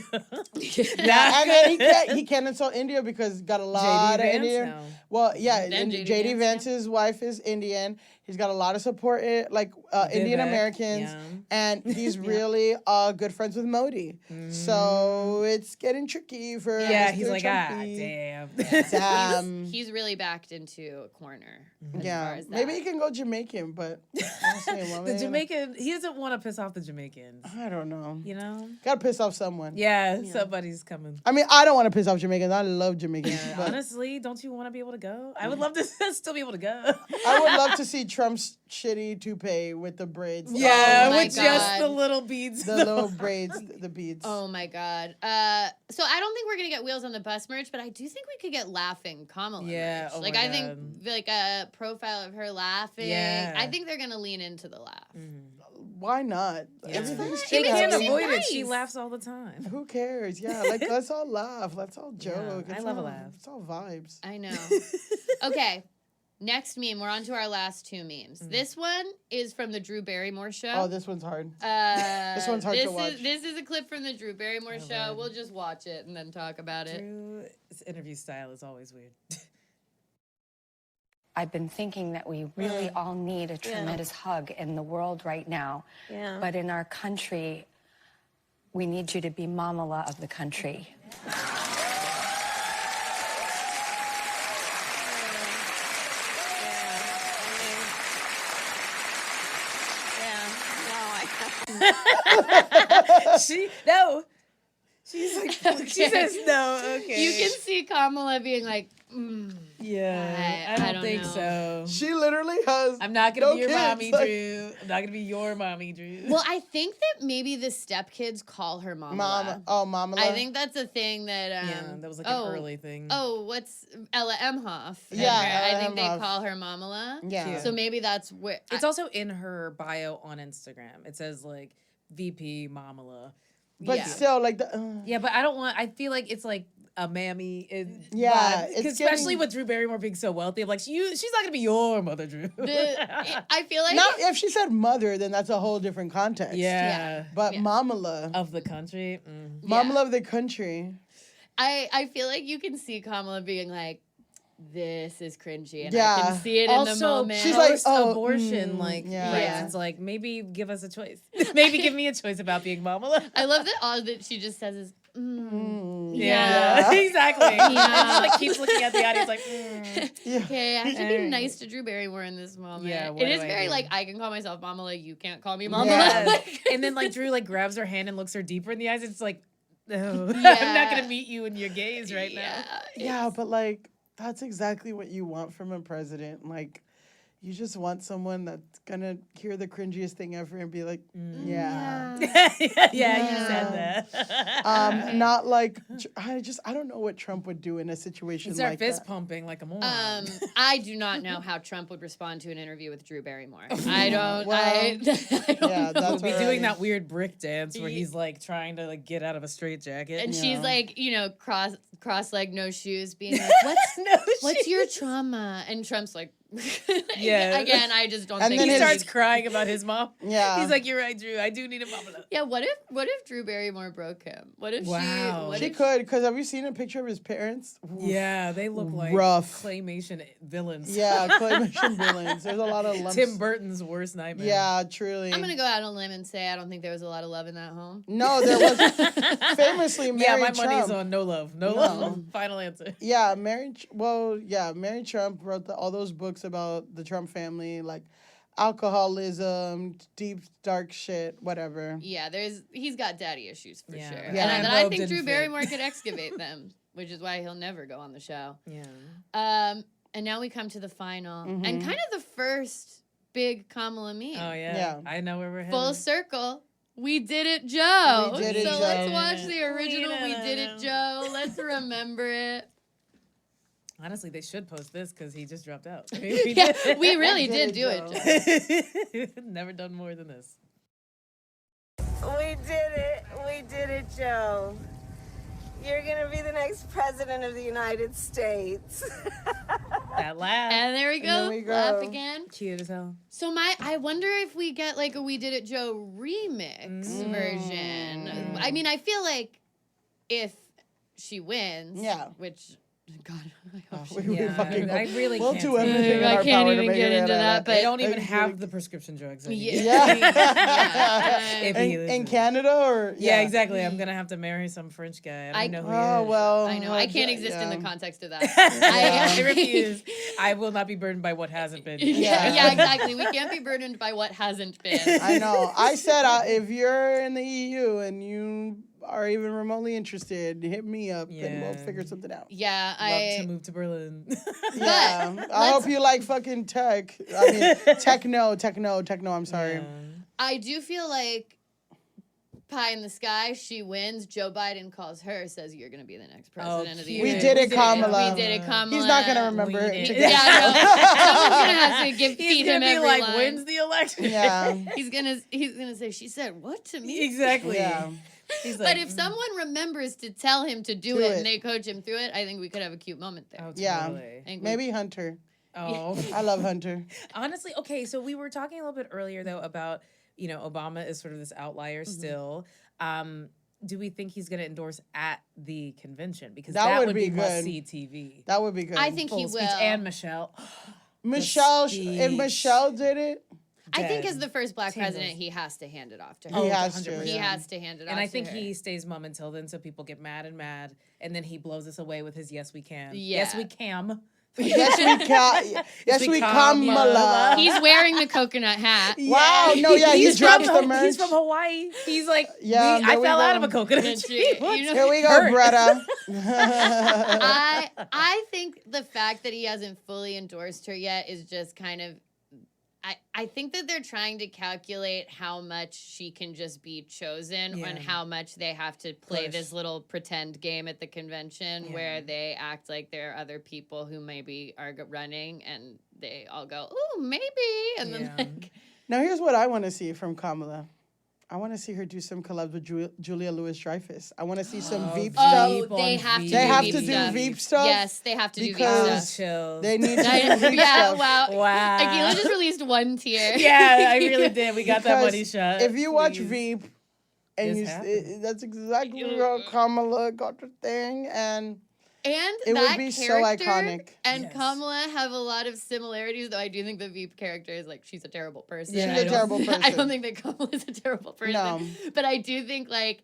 Yeah, and then he can't insult India because got a lot of Vance? Indian. No. Well, yeah, And and JD JD Vance, Vance's wife is Indian. He's got a lot of support, Indian Americans, yeah. and he's really good friends with Modi. So it's getting tricky for Yeah, Mr. he's like, Trumpy. damn. Damn. He's really backed into a corner. As far Yeah, as that. maybe he can go Jamaican, but honestly, The Jamaican, he doesn't want to piss off the Jamaicans. I don't know. You know? Gotta piss off someone. Yeah, somebody's coming. I mean, I don't want to piss off Jamaicans. I love Jamaicans. but Honestly, don't you want to be able to go? I would love to still be able to go. I would love to see Trump's shitty toupee with the braids. Yeah, Oh my with just God. the little beads. The little braids, the beads. Oh my God. So I don't think we're gonna get Wheels on the Bus merch, but I do think we could get laughing Kamala Yeah, merch. oh Like my I think God. like a profile of her laughing. Yeah. I think they're gonna lean into the laugh. Why not? Yeah. Everything's It They makes can't it seem avoid it. She nice. laughs all the time. Who cares? Yeah, like let's all laugh. Let's all joke. I It's love a all- laugh. It's all vibes. I know. Okay. Next meme. We're on to our last 2 memes. This one is from the Drew Barrymore show. Oh, this one's hard. This one's hard to watch. This is a clip from the Drew Barrymore show. Lord. We'll just watch it and then talk about it. Drew's interview style is always weird. I've been thinking that we really all need a tremendous hug in the world right now. Yeah. But in our country, we need you to be Mamala of the country. She's like, she says no. Okay. You can see Kamala being like, Yeah, I don't think know. so. She literally has. I'm not gonna no be your kids, mommy, like- Drew. I'm not gonna be your mommy, Drew. well, I think that maybe the stepkids call her Mama. Mama. Oh, Mama. I think that's a thing that. yeah, that was like an early thing. Oh, what's Ella Emhoff? and Yeah, her- I Ella think they Emhoff. call her Mamala. Yeah. Cute. So maybe that's where. It's also in her bio on Instagram. It says like VP Mamala. But Yeah. still, like Yeah, but I feel like it's like a mammy. Yeah, vibe. it's Especially getting- with Drew Barrymore being so wealthy. I'm like, she's not gonna be your mother, Drew. I feel like now if she said mother, then that's a whole different context. yeah. But Yeah. Mamala, Of the country. Mamala of the country. I feel like you can see Kamala being like, this is cringy, and I Yeah. can see it in the Also, moment. She's like, abortion, yeah. right? It's like, maybe give us a choice. Maybe give me a choice about being Mamala. I love that all that she just says is, Yeah, exactly. Yeah. Just like keeps looking at the audience like, okay, I should be nice to Drew Barrymore in this moment. Yeah, what it do is I very do? like, I can call myself Mamala, you can't call me Mamala. Yeah. and then like Drew like grabs her hand and looks her deeper in the eyes. It's like, no, I'm Yeah. not gonna meet you in your gaze right now. Yeah, but like that's exactly what you want from a president. Like, you just want someone that's gonna hear the cringiest thing ever and be like, yeah. yeah, you said that. Not like I don't know what Trump would do in a situation Start like fist that. pumping like a moron. I do not know how Trump would respond to an interview with Drew Barrymore. I don't. Well, I don't yeah, know. that's We'll be all doing right. that weird brick dance where he's like trying to like get out of a straitjacket. And Yeah. she's like, cross leg, no shoes, being like, what's your trauma? And Trump's like, Yeah. Again, I just don't And think then he his- starts crying about his mom. Yeah. He's like, you're right, Drew. I do need a mama. Yeah, what if Drew Barrymore broke him? What if Wow. what She if could, because have you seen a picture of his parents? Yeah, they look like Rough. claymation villains. Yeah, claymation villains. There's a lot of lumps. Tim Burton's worst nightmare. Yeah, truly. I'm gonna go out on a limb and say I don't think there was a lot of love in that home. No, there was famously Mary Yeah, my Trump. money's on no love. No love. Final answer. Yeah, Mary Trump wrote all those books about the Trump family, like alcoholism, deep, dark shit, whatever. Yeah, he's got daddy issues for Yeah. sure. Yeah. And That I robe think didn't Drew fit. Barrymore could excavate them, which is why he'll never go on the show. Yeah. And now we come to the final Mm-hmm. and kind of the first big Kamala meme. Oh yeah. Yeah. I know where we're headed. Full circle. We did it, Joe. We did it, so Joe. let's watch the original We Did It, Joe. Let's remember it. Honestly, they should post this because he just dropped out. Yeah, we really did did it, do Joe. it, Joe. Never done more than this. We did it. We did it, Joe. You're going to be the next president of the United States. That laugh. And there we go. there we go. Laugh again. Cute as hell. So I wonder if we get like a We Did It Joe remix version. I mean, I feel like if she wins, Yeah. which God, I hope We Yeah, fucking I really we'll can't do do everything in I our can't power even to make get it into that, but They don't even Like, have the prescription drugs. anymore. yeah. If he in loses. Canada or Yeah, exactly. I'm gonna have to marry some French guy. I don't know who he Oh is. well. I know. I can't exist in the yeah. context of that. I refuse. I will not be burdened by what hasn't been. Yeah, Yeah. exactly. We can't be burdened by what hasn't been. I know. I said if you're in the EU and you are even remotely interested, hit me up and we'll Yeah. figure something out. Yeah, Love to move to Berlin. Yeah. I hope you like fucking tech. I mean, techno. I'm sorry. Yeah. I do feel like pie in the sky, she wins. Joe Biden calls her, says you're going to be the next president of the cute. United We did it, States." Kamala. We did it, Kamala. He's not gonna remember We it. did to it. get- Yeah, no. Someone's going to have to He's feed gonna him be every like, line. when's the election? Yeah. He's gonna say, she said what to me? Exactly. Yeah. He's But like, if someone remembers to tell him to do Do it it. and they coach him through it, I think we could have a cute moment there. oh, Yeah. totally. I think we- Maybe Hunter. Oh. I love Hunter. Honestly, okay, so we were talking a little bit earlier though about, Obama is sort of this outlier still. Do we think he's going to endorse at the convention? Because That that would would be be good. must-see TV. That would be good. I think he Full will. speech. And Michelle. Michelle. If speech. Michelle did it, I think Dead. as the first black Tingles. president, he has to hand it off to her. he Oh, has 100%. to. He Yeah. has to hand it off And I to think her. he stays mum until then, so people get mad, and then he blows us away with his "Yes, we can." Yeah. Yes, we can. Yes, we can. Yes, we we Kamala. Kamala. He's wearing the coconut hat. Wow. No, yeah, he He's drops from, the merch. He's from Hawaii. He's like, Yeah, I there we fell out go. of a coconut Good tree. shit. once. You know- Here we go, Hurt. Greta. I think the fact that he hasn't fully endorsed her yet is just kind of I think that they're trying to calculate how much she can just be chosen Yeah. and how much they have to play Push. this little pretend game at the convention Yeah. where they act like there are other people who maybe are running and they all go, ooh, maybe. And then Yeah. like Now, here's what I want to see from Kamala. I want to see her do some collabs with Julia Louis-Dreyfus. I want to see some Veep Oh, stuff. they have to. They do have Veep to do stuff. Veep stuff. Yes, they have to do Veep because stuff. Chills. They need to do Veep Yeah, stuff. wow. Wow. Akilah just released one tier. Yeah, I really did. We got that Because money shot. if you watch Please. Veep, and This happened. that's exactly how Kamala got the thing, and And it that would be so character iconic. and Yes. Kamala have a lot of similarities, though I do think the Veep character is like, she's a terrible person. Yeah. She's a terrible I person. don't think that Kamala is a terrible person. No. But I do think like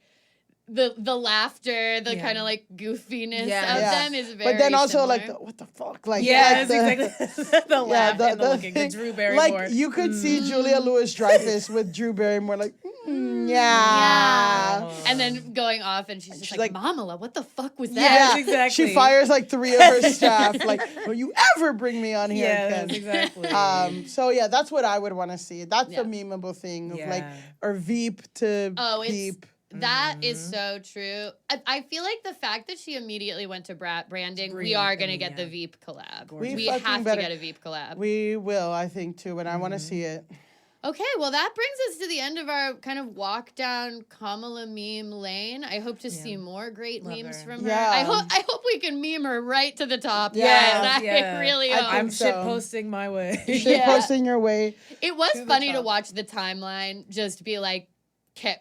the laughter, the Yeah. kind of like goofiness Yeah. of Yeah. them is very But then also similar. like what the fuck, like Yes, like exactly. The laugh and the looking, the thing- Drew Barrymore. Like you could see Julia Louis-Dreyfus with Drew Barrymore, like yeah. Yeah. And then going off and she's just She's like, like- Mamala, what the fuck was that? Yes, exactly. She fires like 3 of her staff. Like, don't you ever bring me on here Yes, again. exactly. So yeah, that's what I would want to see. That's Yeah. the memeable thing of like, Yeah. or Veep to Oh, Peep. That is so true. I feel like the fact that she immediately went to branding, we Green, are going to I mean, get the yeah. Veep collab. We We fucking have better. to get a Veep collab. We will, I think, too, but I want to see it. Okay, well, that brings us to the end of our kind of walk down Kamala meme lane. I hope to see more great Love memes her. from her. Yeah. I hope we can meme her right to the top. Yes, I yeah. really I hope. think I'm so. shit posting my way. Shit posting your way. It was the funny to top. watch the timeline just be like,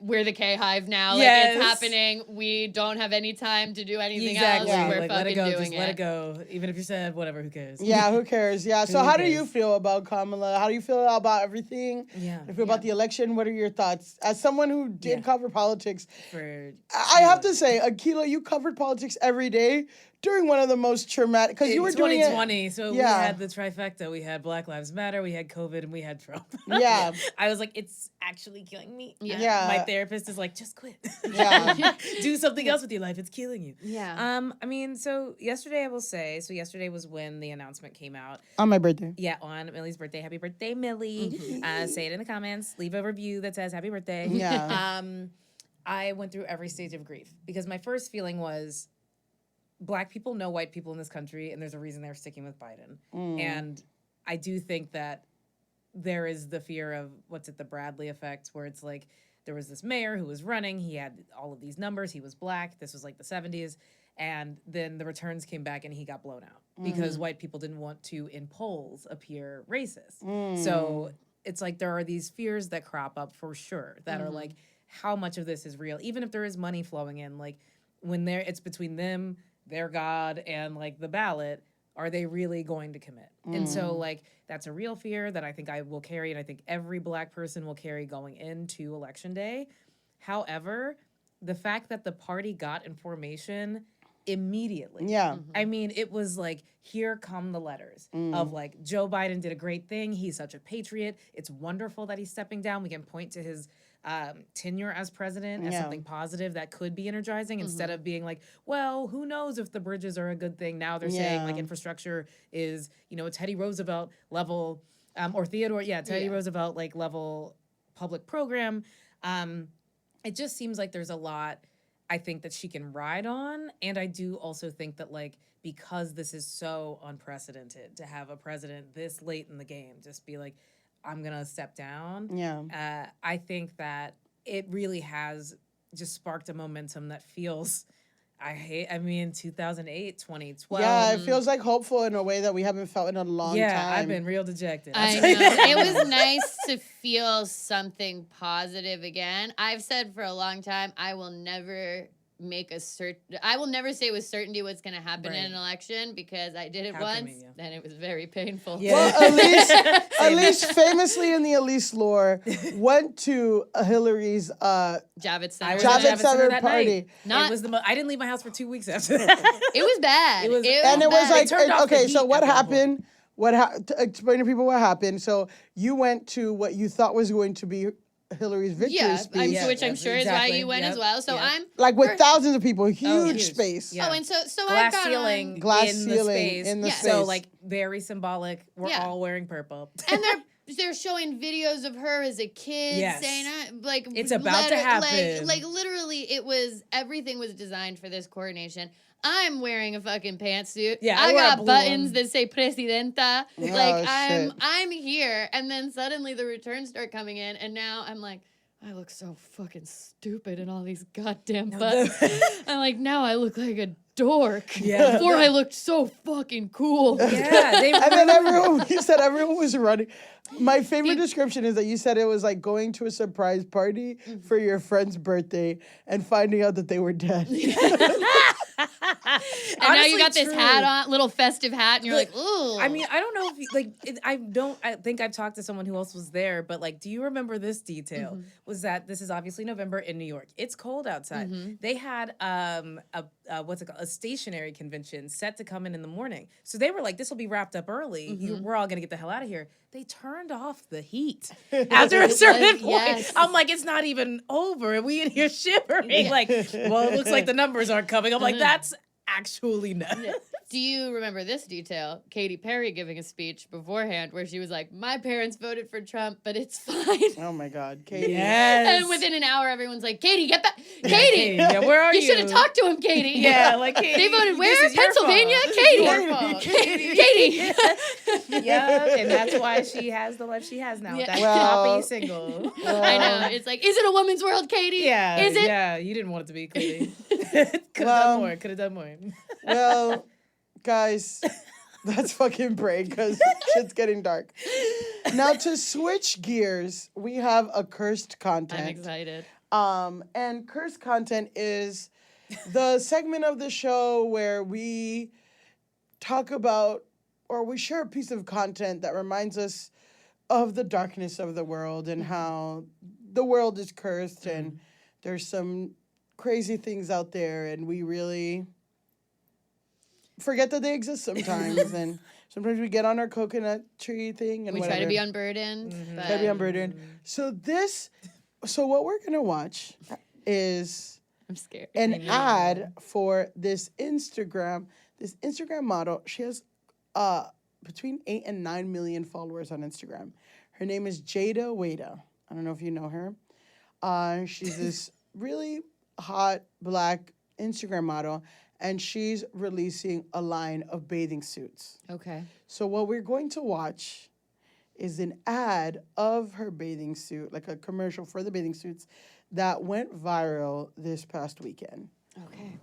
we're the K Hive now. Like, Yes. it's happening. We don't have any time to do anything Exactly. else. Yeah. We're Like, fucking let it go. doing Just it. let it go. Even if you're sad, whatever. Who cares? Yeah, who cares? Yeah. So Who how do you cares? feel about Kamala? How do you feel about everything? Yeah. How do you feel about the election? What are your thoughts? As someone who did Yeah. cover politics, For I have to say, Akilah, you covered politics every day during one of the most traumatic, because you were doing it. 2020, so we Yeah. had the trifecta. We had Black Lives Matter, we had COVID, and we had Trump. Yeah. I was like, it's actually killing me. Yeah. My therapist is like, just quit. Yeah. Do something else with your life. It's killing you. Yeah. I mean, so yesterday I will say, yesterday was when the announcement came out. On my birthday. Yeah, on Millie's birthday. Happy birthday, Millie. Say it in the comments. Leave a review that says happy birthday. Yeah. I went through every stage of grief because my first feeling was Black people know white people in this country, and there's a reason they're sticking with Biden. And I do think that there is the fear of, the Bradley effect, where it's like there was this mayor who was running. He had all of these numbers. He was Black. This was like the 70s. And then the returns came back and he got blown out because white people didn't want to, in polls, appear racist. So it's like there are these fears that crop up for sure that are like, how much of this is real? Even if there is money flowing in, like when it's between them, their God, and like the ballot, are they really going to commit? And so like that's a real fear that I think I will carry, and I think every Black person will carry going into Election Day. However, the fact that the party got in formation immediately. Yeah. I mean, it was like, here come the letters of like, Joe Biden did a great thing. He's such a patriot. It's wonderful that he's stepping down. We can point to his tenure as president as Yeah. something positive that could be energizing instead of being like, well, who knows if the bridges are a good thing. Now they're saying like Yeah. infrastructure is, a Teddy Roosevelt level or Teddy Roosevelt like level public program. It just seems like there's a lot I think that she can ride on. And I do also think that like, because this is so unprecedented to have a president this late in the game, just be like, I'm going to step down. Yeah. I think that it really has just sparked a momentum that feels, 2008, 2012. Yeah, it feels like hopeful in a way that we haven't felt in a long time. I've been real dejected. I know. It was nice to feel something positive again. I've said for a long time, I will never say with certainty what's going to happen in an election because I did it How can once we, and it was very painful. Yeah. Well, Elise famously in the Elise lore went to Hillary's Javits I Center. was Javits at Javits Center Center that party. night. It was I didn't leave my house for 2 weeks after that. It was bad. It was- And it was bad. like, turned off the okay, so heat what at that happened? To explain to people what happened. So you went to what you thought was going to be Hillary's victory speech. which I'm Yes, sure is why exactly. you went Yep, as well. So yep. I'm like with for- thousands of people, huge huge. space. Yeah. Oh, and so I've Glass got ceiling, Glass in ceiling the space. in the Yeah. space. So like very symbolic. We're Yeah. all wearing purple. and they're showing videos of her as a kid Yes. saying like It's about to happen. like literally everything was designed for this coordination. I'm wearing a fucking pantsuit. Yeah, I I wear a got blue buttons one. that say Presidenta. Oh, Like shit. I'm here, and then suddenly the returns start coming in, and now I'm like, I look so fucking stupid in all these goddamn butts. I'm like, now I look like a dork. Yeah. Before I looked so fucking cool. Yeah, they And then you said everyone was running. My favorite description is that you said it was like going to a surprise party for your friend's birthday and finding out that they were dead. And now you got this hat on, little festive hat, and you're like, ooh. I mean, I don't know if I think I've talked to someone who else was there, but like, do you remember this detail? Was that this is obviously November in New York. It's cold outside. They had a stationary convention set to come in the morning. So they were like, this will be wrapped up early. We're all gonna get the hell out of here. They turned off the heat after a certain point. Yes. I'm like, it's not even over. And we in here shivering. Like, well, it looks like the numbers aren't coming. I'm like, that's actually nuts. Do you remember this detail? Katy Perry giving a speech beforehand where she was like, my parents voted for Trump, but it's fine. Oh my God, Katie. Yes. And within an hour, everyone's like, Katie, get back. Katie, Yeah, where are you? you should have talked to him, Katie. Yeah, like, Katie, They voted this where? is your Pennsylvania? fault. Katie. Your fault. Katie. Yeah, and that's why she has the life she has now. Yeah. That's Well- poppy single. I know. It's like, is it a woman's world, Katie? Yeah, Is it? Yeah, you didn't want it to be clearly. Could have done more. Could have done more. Well, guys, let's fucking pray because shit's getting dark. Now, to switch gears, we have a cursed content. I'm excited. And cursed content is the segment of the show where we talk about or we share a piece of content that reminds us of the darkness of the world and how the world is cursed and there's some crazy things out there and we really forget that they exist sometimes. And sometimes we get on our coconut tree thing and We whatever. try to be unburdened. But Try to be unburdened. So what we're going to watch is I'm scared. an ad for this Instagram model. She has between 8 and 9 million followers on Instagram. Her name is Jada Wada. I don't know if you know her. She's this really hot black Instagram model, and she's releasing a line of bathing suits. Okay. So what we're going to watch is an ad of her bathing suit, like a commercial for the bathing suits, that went viral this past weekend. Okay.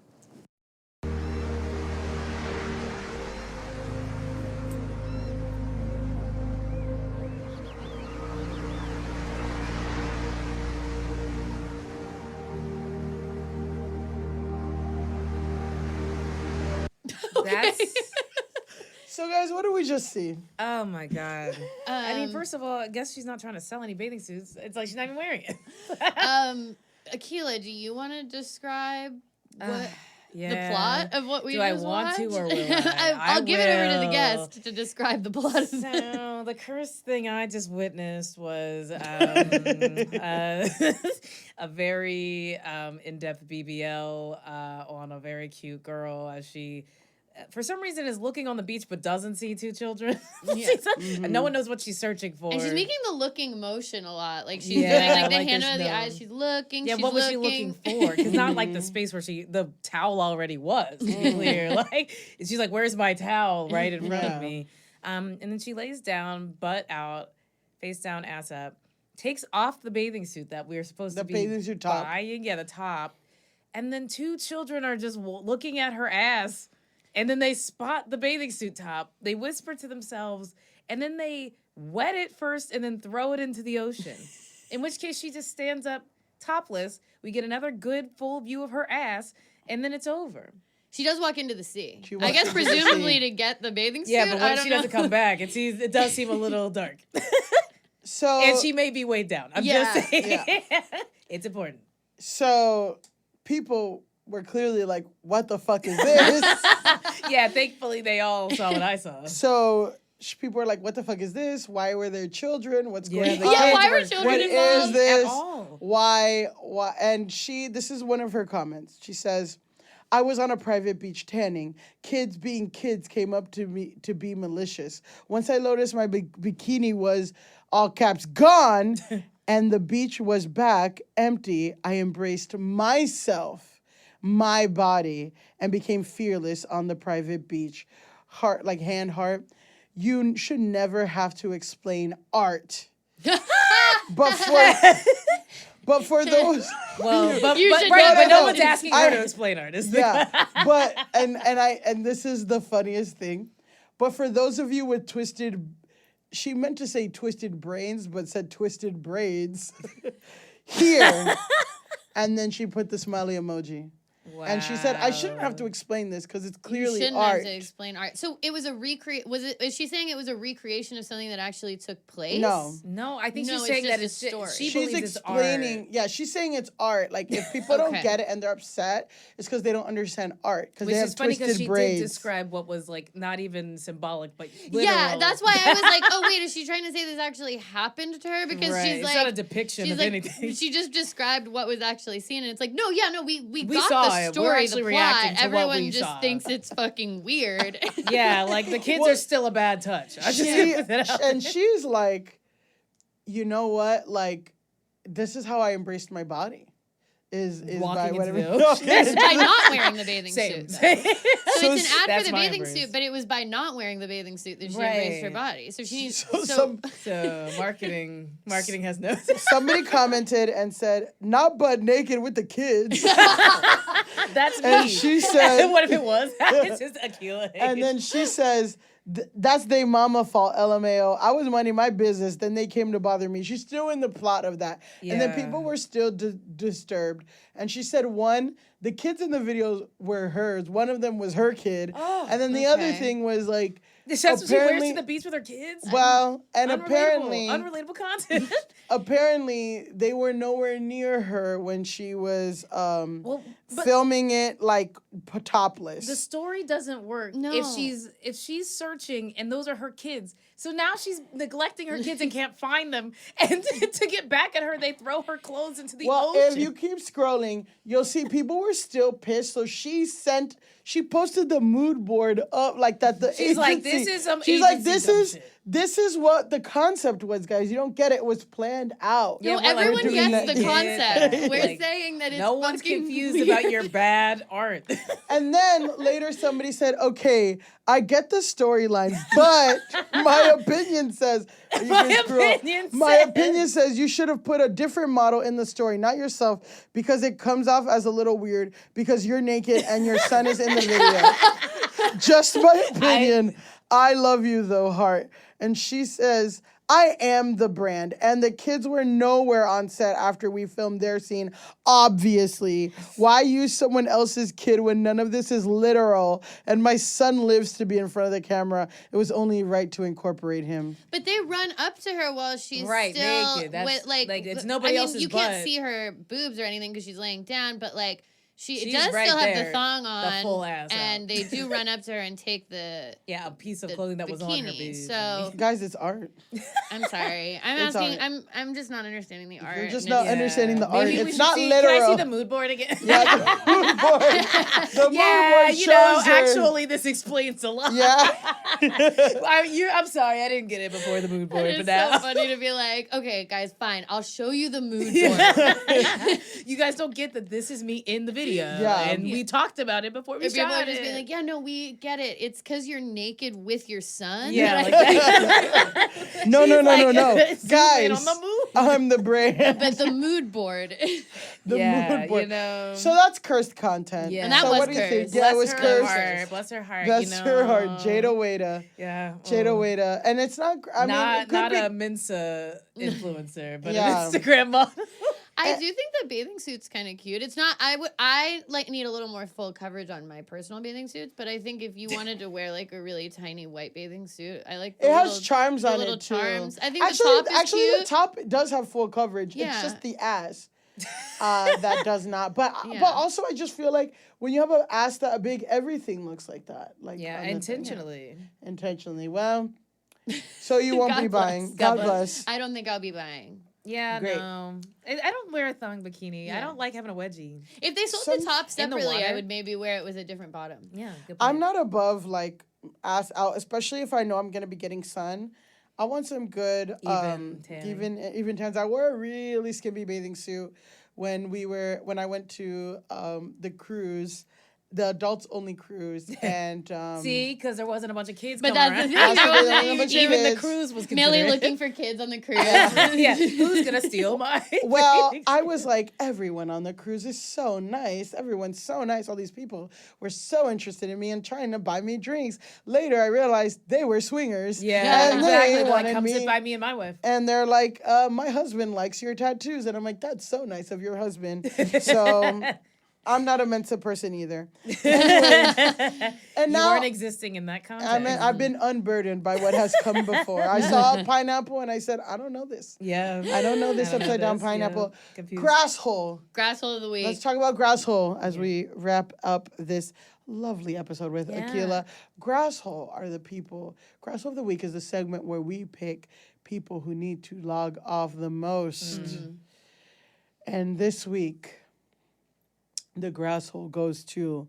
That's So guys, what did we just see? oh my God. I mean, first of all, I guess she's not trying to sell any bathing suits. It's like she's not even wearing it. Akilah, do you want to describe what Yeah. the plot of what we Do I just want watched? to or will I? I'll give it over to the will. guest to describe the plot of So the cursed thing I just witnessed was a very in-depth BBL on a very cute girl as she, for some reason, is looking on the beach but doesn't see two children. Yeah. And no one knows what she's searching for. And she's making the looking motion a lot. Like she's Yeah, doing like the like hand there's over the no- eyes. She's looking. Yeah, she's what was she looking for? Because not like the space where the towel already was, to be clear. Like, she's like, where's my towel right in front of me? And then she lays down, butt out, face down, ass up, takes off the bathing suit that we were supposed The to be bathing suit top. buying. Yeah, the top. And then two children are just looking at her ass. And then they spot the bathing suit top. They whisper to themselves, and then they wet it first and then throw it into the ocean. In which case, she just stands up topless. We get another good full view of her ass, and then it's over. She does walk into the sea. She I walks guess into the presumably sea. to get the bathing suit. Yeah, but I when don't she know. doesn't come back, it does seem a little dark. So And she may be weighed down. I'm Yeah, just saying. It's important. so people were clearly like, what the fuck is this? Yeah, thankfully they all saw what I saw. So people were like, what the fuck is this? Why were there children? What's going the on? Yeah, why were kids children What involved? is this? At all. Why? And this is one of her comments. She says, I was on a private beach tanning. Kids being kids came up to me to be malicious. Once I noticed my bikini was, all caps, gone, and the beach was back empty, I embraced myself, my body, and became fearless on the private beach. Heart, like hand heart. You should never have to explain art. But for those, Well, but You should right, never but no know. one's asking her to explain artists. yeah, but and this is the funniest thing. But for those of you with twisted, she meant to say twisted brains, but said twisted braids. Here, and then she put the smiley emoji. Wow. And she said, I shouldn't have to explain this because it's You clearly shouldn't art. have to explain art. So it was a is she saying it was a recreation of something that actually took place? No. No, I think No, she's it's saying just that a it's story. she She's believes explaining, it's art. yeah, she's saying it's art. Like, if people don't Okay. get it and they're upset, it's because they don't understand art. Because Which they have is funny because twisted she braids. did describe what was like not even symbolic, but literal. Yeah, that's why I was like, oh wait, is she trying to say this actually happened to her? Because Right. she's It's like, not a depiction she's of like, anything. She just described what was actually seen, and it's like, no, yeah, no, we got saw the it. We're story, actually the reacting plot. to what Everyone we just saw. thinks it's fucking weird. Yeah, like the kids Well, are still a bad touch. I just She, put that out and there. she's like, you know what? Like, this is how I embraced my body. Is Walking by into whatever. the ocean. It's by not wearing the bathing Same. suit. Same. So it's an ad That's for the my bathing embrace. suit, but it was by not wearing the bathing suit that she embraced her Right. body. So she needs So marketing has no. Somebody commented and said, not butt naked with the kids. That's me. And she said, what if it was? It's just Akilah. and then she says, that's they mama fault, LMAO. I was minding my business, then they came to bother me. She's still in the plot of that. And then Yeah. people were still disturbed. And she said, the kids in the videos were hers. One of them was her kid. Oh, and then the other okay. thing was like, That's what she wears apparently- to the beach with her kids. well, and Unrelatable content. apparently they were nowhere near her when she was Well, but filming it like topless. the story doesn't work No. if she's searching and those are her kids. So now she's neglecting her kids and can't find them. And to get back at her, they throw her clothes into the Well, ocean. if you keep scrolling, you'll see people were still pissed. So she posted the mood board up like that. The She's like, agency- this is some She's like, agency dumb shit. this is what the concept was, guys. You don't get it. It was planned out. Yeah, no, we're like, everyone we're gets doing the that. concept. Yeah. We're Like, saying that it's no one's fucking confused weird. about your bad art. And then later somebody said, okay, I get the storyline, but my opinion says, you My can scroll. opinion My says- opinion says you should have put a different model in the story, not yourself, because it comes off as a little weird because you're naked and your son is in the video. Just my opinion. I love you though, heart. And she says, I am the brand. And the kids were nowhere on set after we filmed their scene. Obviously. Why use someone else's kid when none of this is literal? And my son lives to be in front of the camera. It was only right to incorporate him. But they run up to her while she's Right, still naked. That's- with, like it's nobody else's You can't butt. see her boobs or anything because she's laying down, but like she She's does right still have there, the thong the on, full ass and out. they do run up to her and take the Yeah, a piece of the clothing that was on her bikini. boobs. So Guys, it's art. I'm sorry. I'm It's asking. art. I'm just not understanding the art. You're just and not it's- understanding the art. Maybe we It's should not see, literal. Can I see the mood board again? Yeah, the mood board. The mood Yeah, board you know, shows her. actually, this explains a lot. Yeah. I'm sorry, I didn't get it before the mood board, It's but so now funny to be like, okay, guys, fine. I'll show you the mood board. you guys don't get that this is me in the video. Yeah. And we talked about it before we If people are started. just being like, yeah, no, we get it. It's because you're naked with your son. yeah, But like that. No, She's no, no, like, no, no. zoom in Guys, on the mood. I'm the brand. but the mood board. The yeah, mood board. you know. So that's cursed content. Yeah. And that so was what do you think? cursed. Yeah, it was her cursed. heart. Bless her heart. Bless you know. her heart. Jada Wada. Yeah. Jada oh. Wada. And it's not, I mean, not it could not be, a Mensa influencer, but Yeah. an Instagram model. I do think the bathing suit's kind of cute. It's not. I like need a little more full coverage on my personal bathing suits, but I think if you wanted to wear like a really tiny white bathing suit, I like. The it has little, charms the on little it too. charms. I think actually, the top is actually, cute. the top does have full coverage. It's Yeah. just the ass that does not. But Yeah. but also, I just feel like when you have an ass that big, everything looks like that. Like Yeah, on the thing. intentionally. Intentionally. Well, so you won't God be bless. buying. God God bless. I don't think I'll be buying. Yeah, Great. no. I don't wear a thong bikini. Yeah. I don't like having a wedgie. If they sold Some- the top in the separately, I water. would maybe wear it with a different bottom. Yeah, good I'm point. not above like ass out, especially if I know I'm gonna be getting sun. I want some good tanning. even tans. I wore a really skimpy bathing suit when I went to the cruise, the adults only cruise, and See, because there wasn't a bunch of kids But coming that's the around. thing. There Absolutely, wasn't but Even the kids. cruise was Millie considerate. looking for kids on the cruise. Yeah, who's gonna steal my? Well, I was like, everyone on the cruise is so nice. Everyone's so nice. All these people were so interested in me and trying to buy me drinks. Later, I realized they were swingers. Yeah, and exactly. They Like, wanted come me. sit by me and my wife. And they're like, my husband likes your tattoos. And I'm like, that's so nice of your husband. So I'm not a Mensa person either. Anyways, and You now weren't existing in that context. I've been unburdened by what has come before. I saw a pineapple and I said, I don't know this. Yeah. I don't know this I don't know upside down this, yeah. pineapple. Confused. Grass hole. Grass hole of the week. Let's talk about grass hole as we wrap up this lovely episode with Yeah. Akilah. Grass hole are the people. Grass hole of the week is the segment where we pick people who need to log off the most. And this week, the grass hole goes to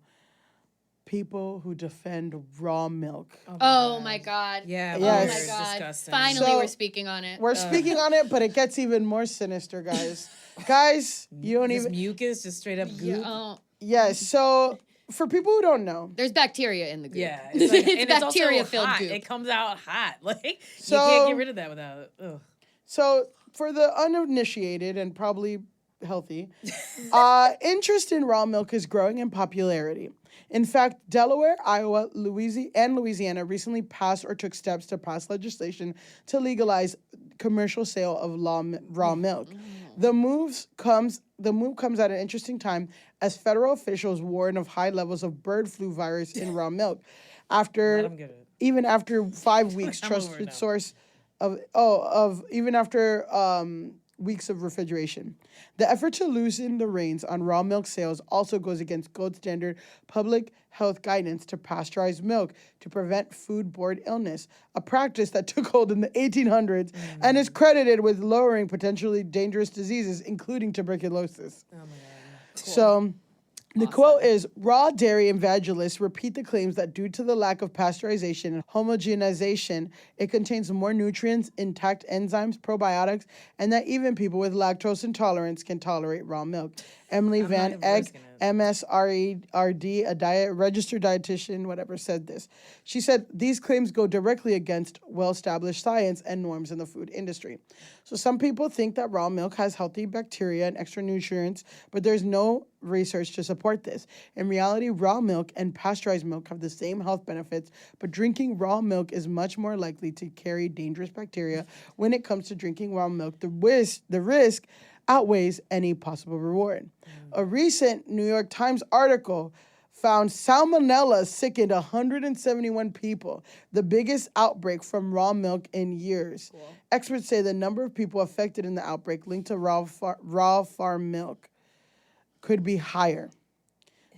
people who defend raw milk. Oh my God. Yeah. Yes. Oh my weird, God. disgusting. Finally, So- we're speaking on it. We're speaking on it, but it gets even more sinister, guys. Guys, you don't This even. mucus, just straight up goop. Oh, Yes. So for people who don't know, there's bacteria in the goop. Yeah, it's, like, and it's bacteria-filled also hot. goop. It comes out hot. Like you So- can't get rid of that without. Ugh. so for the uninitiated and probably healthy, interest in raw milk is growing in popularity. In fact, Delaware, Iowa, Louisiana recently passed or took steps to pass legislation to legalize commercial sale of raw milk. The move comes at an interesting time as federal officials warn of high levels of bird flu virus in raw milk. Even after 5 weeks, I'm over it trusted now. source even after weeks of refrigeration. The effort to loosen the reins on raw milk sales also goes against gold standard public health guidance to pasteurize milk to prevent foodborne illness, a practice that took hold in the 1800s and is credited with lowering potentially dangerous diseases, including tuberculosis. Oh my god. So the quote is, raw dairy evangelists repeat the claims that due to the lack of pasteurization and homogenization, it contains more nutrients, intact enzymes, probiotics, and that even people with lactose intolerance can tolerate raw milk. Emily I'm not Van even Egg, risking it. MSRERD, registered dietitian, whatever, said this. She said, these claims go directly against well-established science and norms in the food industry. So some people think that raw milk has healthy bacteria and extra nutrients, but there's no research to support this. In reality, raw milk and pasteurized milk have the same health benefits, but drinking raw milk is much more likely to carry dangerous bacteria. When it comes to drinking raw milk, the risk outweighs any possible reward. A recent New York Times article found salmonella sickened 171 people, the biggest outbreak from raw milk in years. Cool. Experts say the number of people affected in the outbreak linked to raw farm milk could be higher.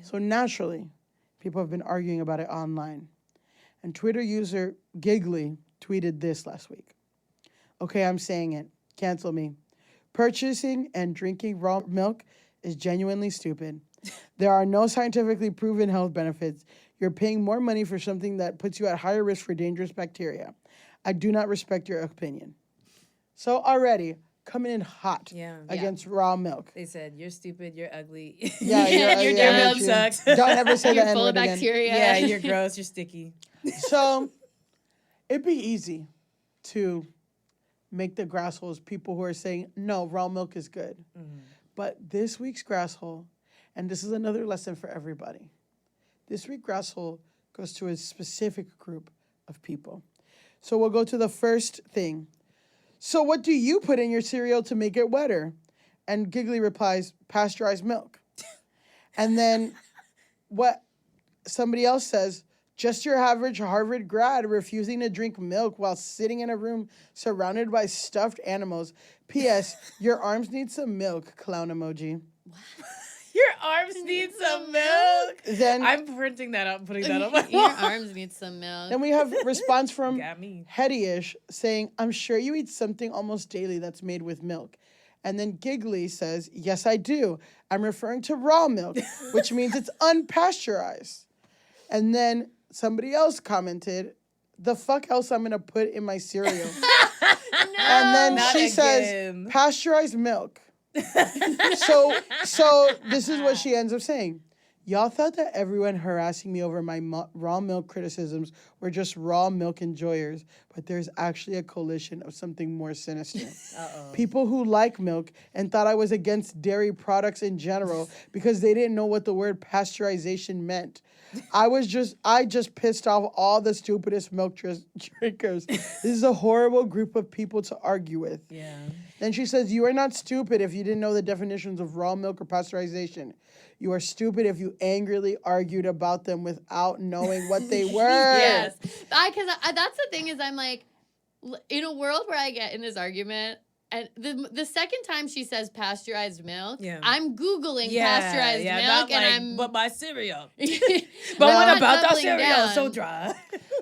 So naturally, people have been arguing about it online. And Twitter user Giggly tweeted this last week. Okay, I'm saying it. Cancel me. Purchasing and drinking raw milk is genuinely stupid. There are no scientifically proven health benefits. You're paying more money for something that puts you at higher risk for dangerous bacteria. I do not respect your opinion. So already coming in hot against raw milk. They said you're stupid, you're ugly. Yeah, Your Your milk milk sucks. Don't ever say You're the full of N-word again. bacteria. Yeah, you're gross, you're sticky. So it'd be easy to make the grass holes people who are saying, no, raw milk is good. But this week's grass hole, and this is another lesson for everybody, this week's grass hole goes to a specific group of people. So we'll go to the first thing. So what do you put in your cereal to make it wetter? And Giggly replies, pasteurized milk. And then what somebody else says, just your average Harvard grad refusing to drink milk while sitting in a room surrounded by stuffed animals. P.S. Your arms need some milk, clown emoji. Your arms need some milk. Then I'm printing that out and putting that on my Your wall. arms need some milk. Then we have response from Got me. Headyish saying, I'm sure you eat something almost daily that's made with milk. And then Giggly says, yes, I do. I'm referring to raw milk, which means it's unpasteurized. And then somebody else commented, the fuck else I'm going to put in my cereal? And then Not she says, again. pasteurized milk. So this is what she ends up saying. Y'all thought that everyone harassing me over my raw milk criticisms were just raw milk enjoyers, but there's actually a coalition of something more sinister. People who like milk and thought I was against dairy products in general because they didn't know what the word pasteurization meant. I just pissed off all the stupidest milk drinkers. This is a horrible group of people to argue with. Yeah. Then she says, you are not stupid if you didn't know the definitions of raw milk or pasteurization. You are stupid if you angrily argued about them without knowing what they were. Yes. Because that's the thing is I'm like, in a world where I get in this argument, and the second time she says pasteurized milk, I'm Googling pasteurized milk, and But my cereal. but what about that doubling cereal? down. So dry.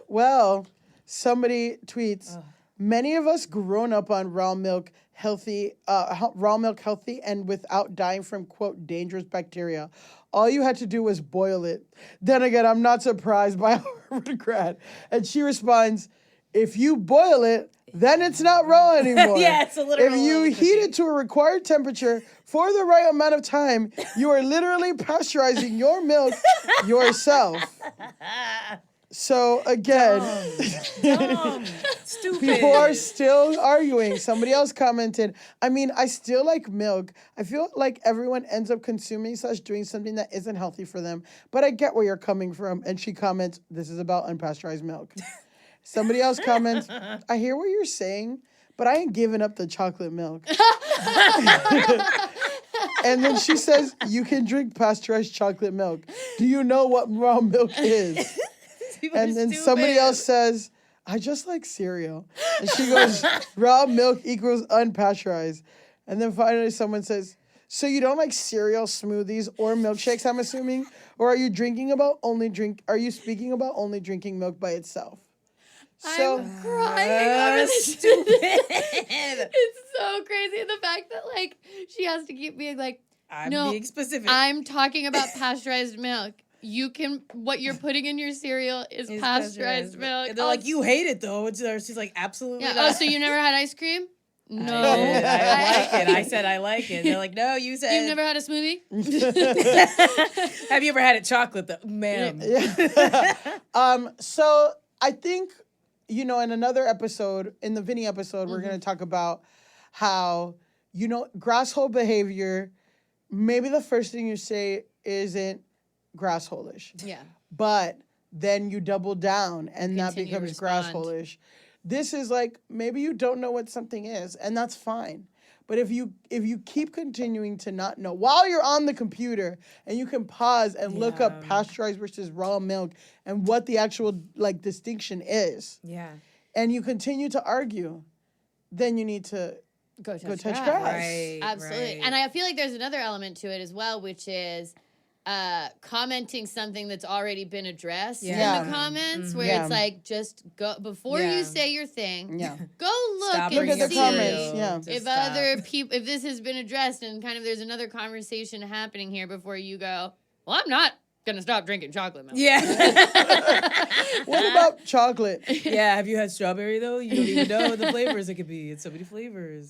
Well, somebody tweets, many of us grown up on raw milk healthy and without dying from, quote, dangerous bacteria. All you had to do was boil it. Then again, I'm not surprised by Harvard grad. And she responds, if you boil it, then it's not raw anymore. Yeah, it's a literal. If you heat it to a required temperature for the right amount of time, you are literally pasteurizing your milk yourself. So again, Dumb. Stupid. people are still arguing. Somebody else commented, I mean, I still like milk. I feel like everyone ends up consuming / doing something that isn't healthy for them. But I get where you're coming from. And she comments, this is about unpasteurized milk. Somebody else comments, I hear what you're saying, but I ain't giving up the chocolate milk. And then she says, you can drink pasteurized chocolate milk. Do you know what raw milk is? And then somebody else says, I just like cereal. And she goes, raw milk equals unpasteurized. And then finally someone says, so you don't like cereal, smoothies, or milkshakes, I'm assuming? Or are you speaking about only drinking milk by itself? So I'm crying over this. Stupid. It's so crazy. The fact that, like, she has to keep being like, I'm no, being specific. I'm talking about pasteurized milk. What you're putting in your cereal is pasteurized milk. And they're like, you hate it, though. She's like, absolutely yeah. not. Oh, so you never had ice cream? No. I did. I like it. I said I like it. They're like, no, you said. You've never had a smoothie? Have you ever had it chocolate, though? Ma'am. So I think, in another episode, in the Vinny episode, we're going to talk about how, grasshole behavior, maybe the first thing you say isn't grasshole-ish. Yeah. But then you double down and that Continue to becomes respond. grasshole-ish. This is like, maybe you don't know what something is, and that's fine. But if you keep continuing to not know, while you're on the computer and you can pause and look up pasteurized versus raw milk and what the actual distinction is, and you continue to argue, then you need to Go touch touch grass. grass. Right. Absolutely. Right. And I feel like there's another element to it as well, which is commenting something that's already been addressed in Yeah. the comments, where Yeah. it's like, just go before you say your thing. Yeah. Go look Stop and Look at the see comments, yeah. Just if stop. other people, if this has been addressed, and kind of there's another conversation happening here before you go, well, I'm not gonna stop drinking chocolate milk. Yeah. What about chocolate? Yeah. Have you had strawberry, though? You don't even know the flavors it could be. It's so many flavors.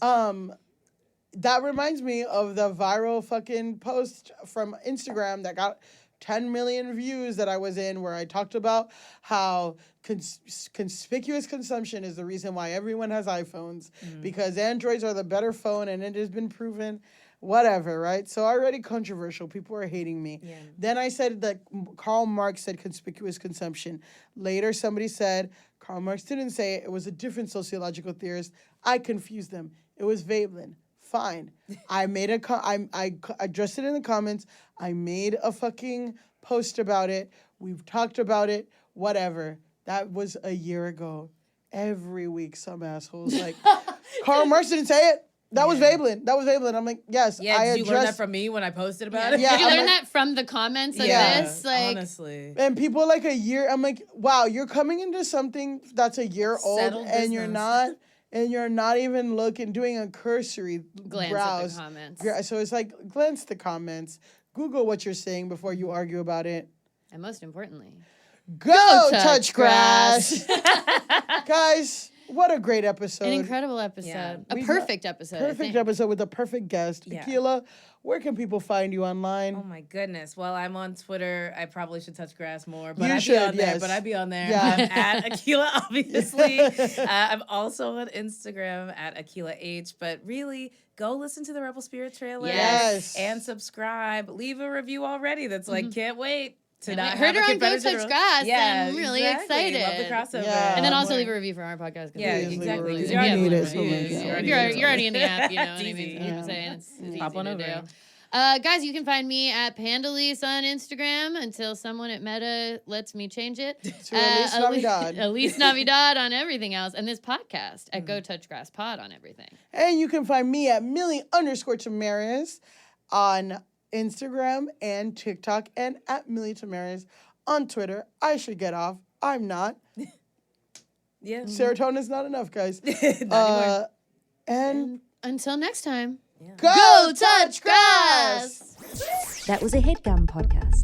That reminds me of the viral fucking post from Instagram that got 10 million views that I was in, where I talked about how conspicuous consumption is the reason why everyone has iPhones, because Androids are the better phone, and it has been proven, whatever, right? So already controversial. People are hating me. Yeah. Then I said that Karl Marx said conspicuous consumption. Later, somebody said Karl Marx didn't say it. It was a different sociological theorist. I confused them. It was Veblen. Fine. I made I addressed it in the comments. I made a fucking post about it. We've talked about it. Whatever. That was a year ago. Every week, some assholes like, Karl Marx didn't say it. That was Veblen. That was Veblen. I'm like, yes, Yeah, I did you learn that addressed. from me when I posted about it? Yeah, Did you I'm learn like- that from the comments of Yeah. this? Like, honestly. And people like a year. I'm like, wow, you're coming into something that's a year old, Settled and you're business. not even doing a cursory glance browse. at the comments. So it's like, glance the comments, Google what you're saying before you argue about it. And most importantly, Go touch touch grass. Guys, What a great episode. An incredible episode. Yeah. A We perfect episode. I Perfect think. episode with a perfect guest. Yeah. Akilah, where can people find you online? Oh my goodness. Well, I'm on Twitter. I probably should touch grass more, but You I'd should, be on there. yes. But I'd be on there. Yeah. I'm at Akilah, obviously. I'm also on Instagram at Akilah H. But really, go listen to the Rebel Spirit trailer. Yes. And subscribe. Leave a review already that's like, can't wait to not Heard have her a on Go Confederate Touch general. Grass. Yeah, I'm really exactly. Love the excited. crossover. Yeah. And then also More. leave a review for our podcast. 'cause Yeah, we- Please leave a exactly. review. 'cause We you're already need on it the so much. reviews. Yeah. You're already in the app, you know what I It's mean? easy. You know what I'm saying? It's easy Pop on to over. do. Guys, you can find me at Pandalise on Instagram until someone at Meta lets me change it. To Elise Navidad. Elise Navidad on everything else. And this podcast at Go Touch Grass Pod on everything. And you can find me at Millie_Tamaris on Instagram and TikTok and at Millie Tamaris on Twitter. I should get off. I'm not. Yeah. Serotonin's not enough, guys. Not anymore. And Until next time. go touch grass! That was a HeadGum podcast.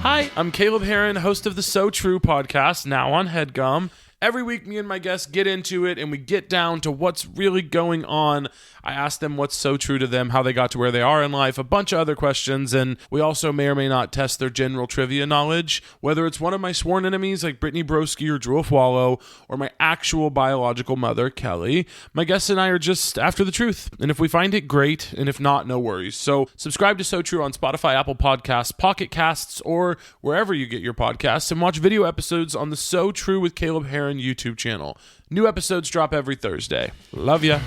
Hi, I'm Caleb Heron, host of the So True podcast, now on HeadGum. Every week, me and my guests get into it and we get down to what's really going on. I ask them what's so true to them, how they got to where they are in life, a bunch of other questions, and we also may or may not test their general trivia knowledge, whether it's one of my sworn enemies like Brittany Broski or Drew Wallow, or my actual biological mother, Kelly. My guests and I are just after the truth, and if we find it, great, and if not, no worries. So subscribe to So True on Spotify, Apple Podcasts, Pocket Casts, or wherever you get your podcasts, and watch video episodes on the So True with Caleb Heron YouTube channel. New episodes drop every Thursday. Love ya.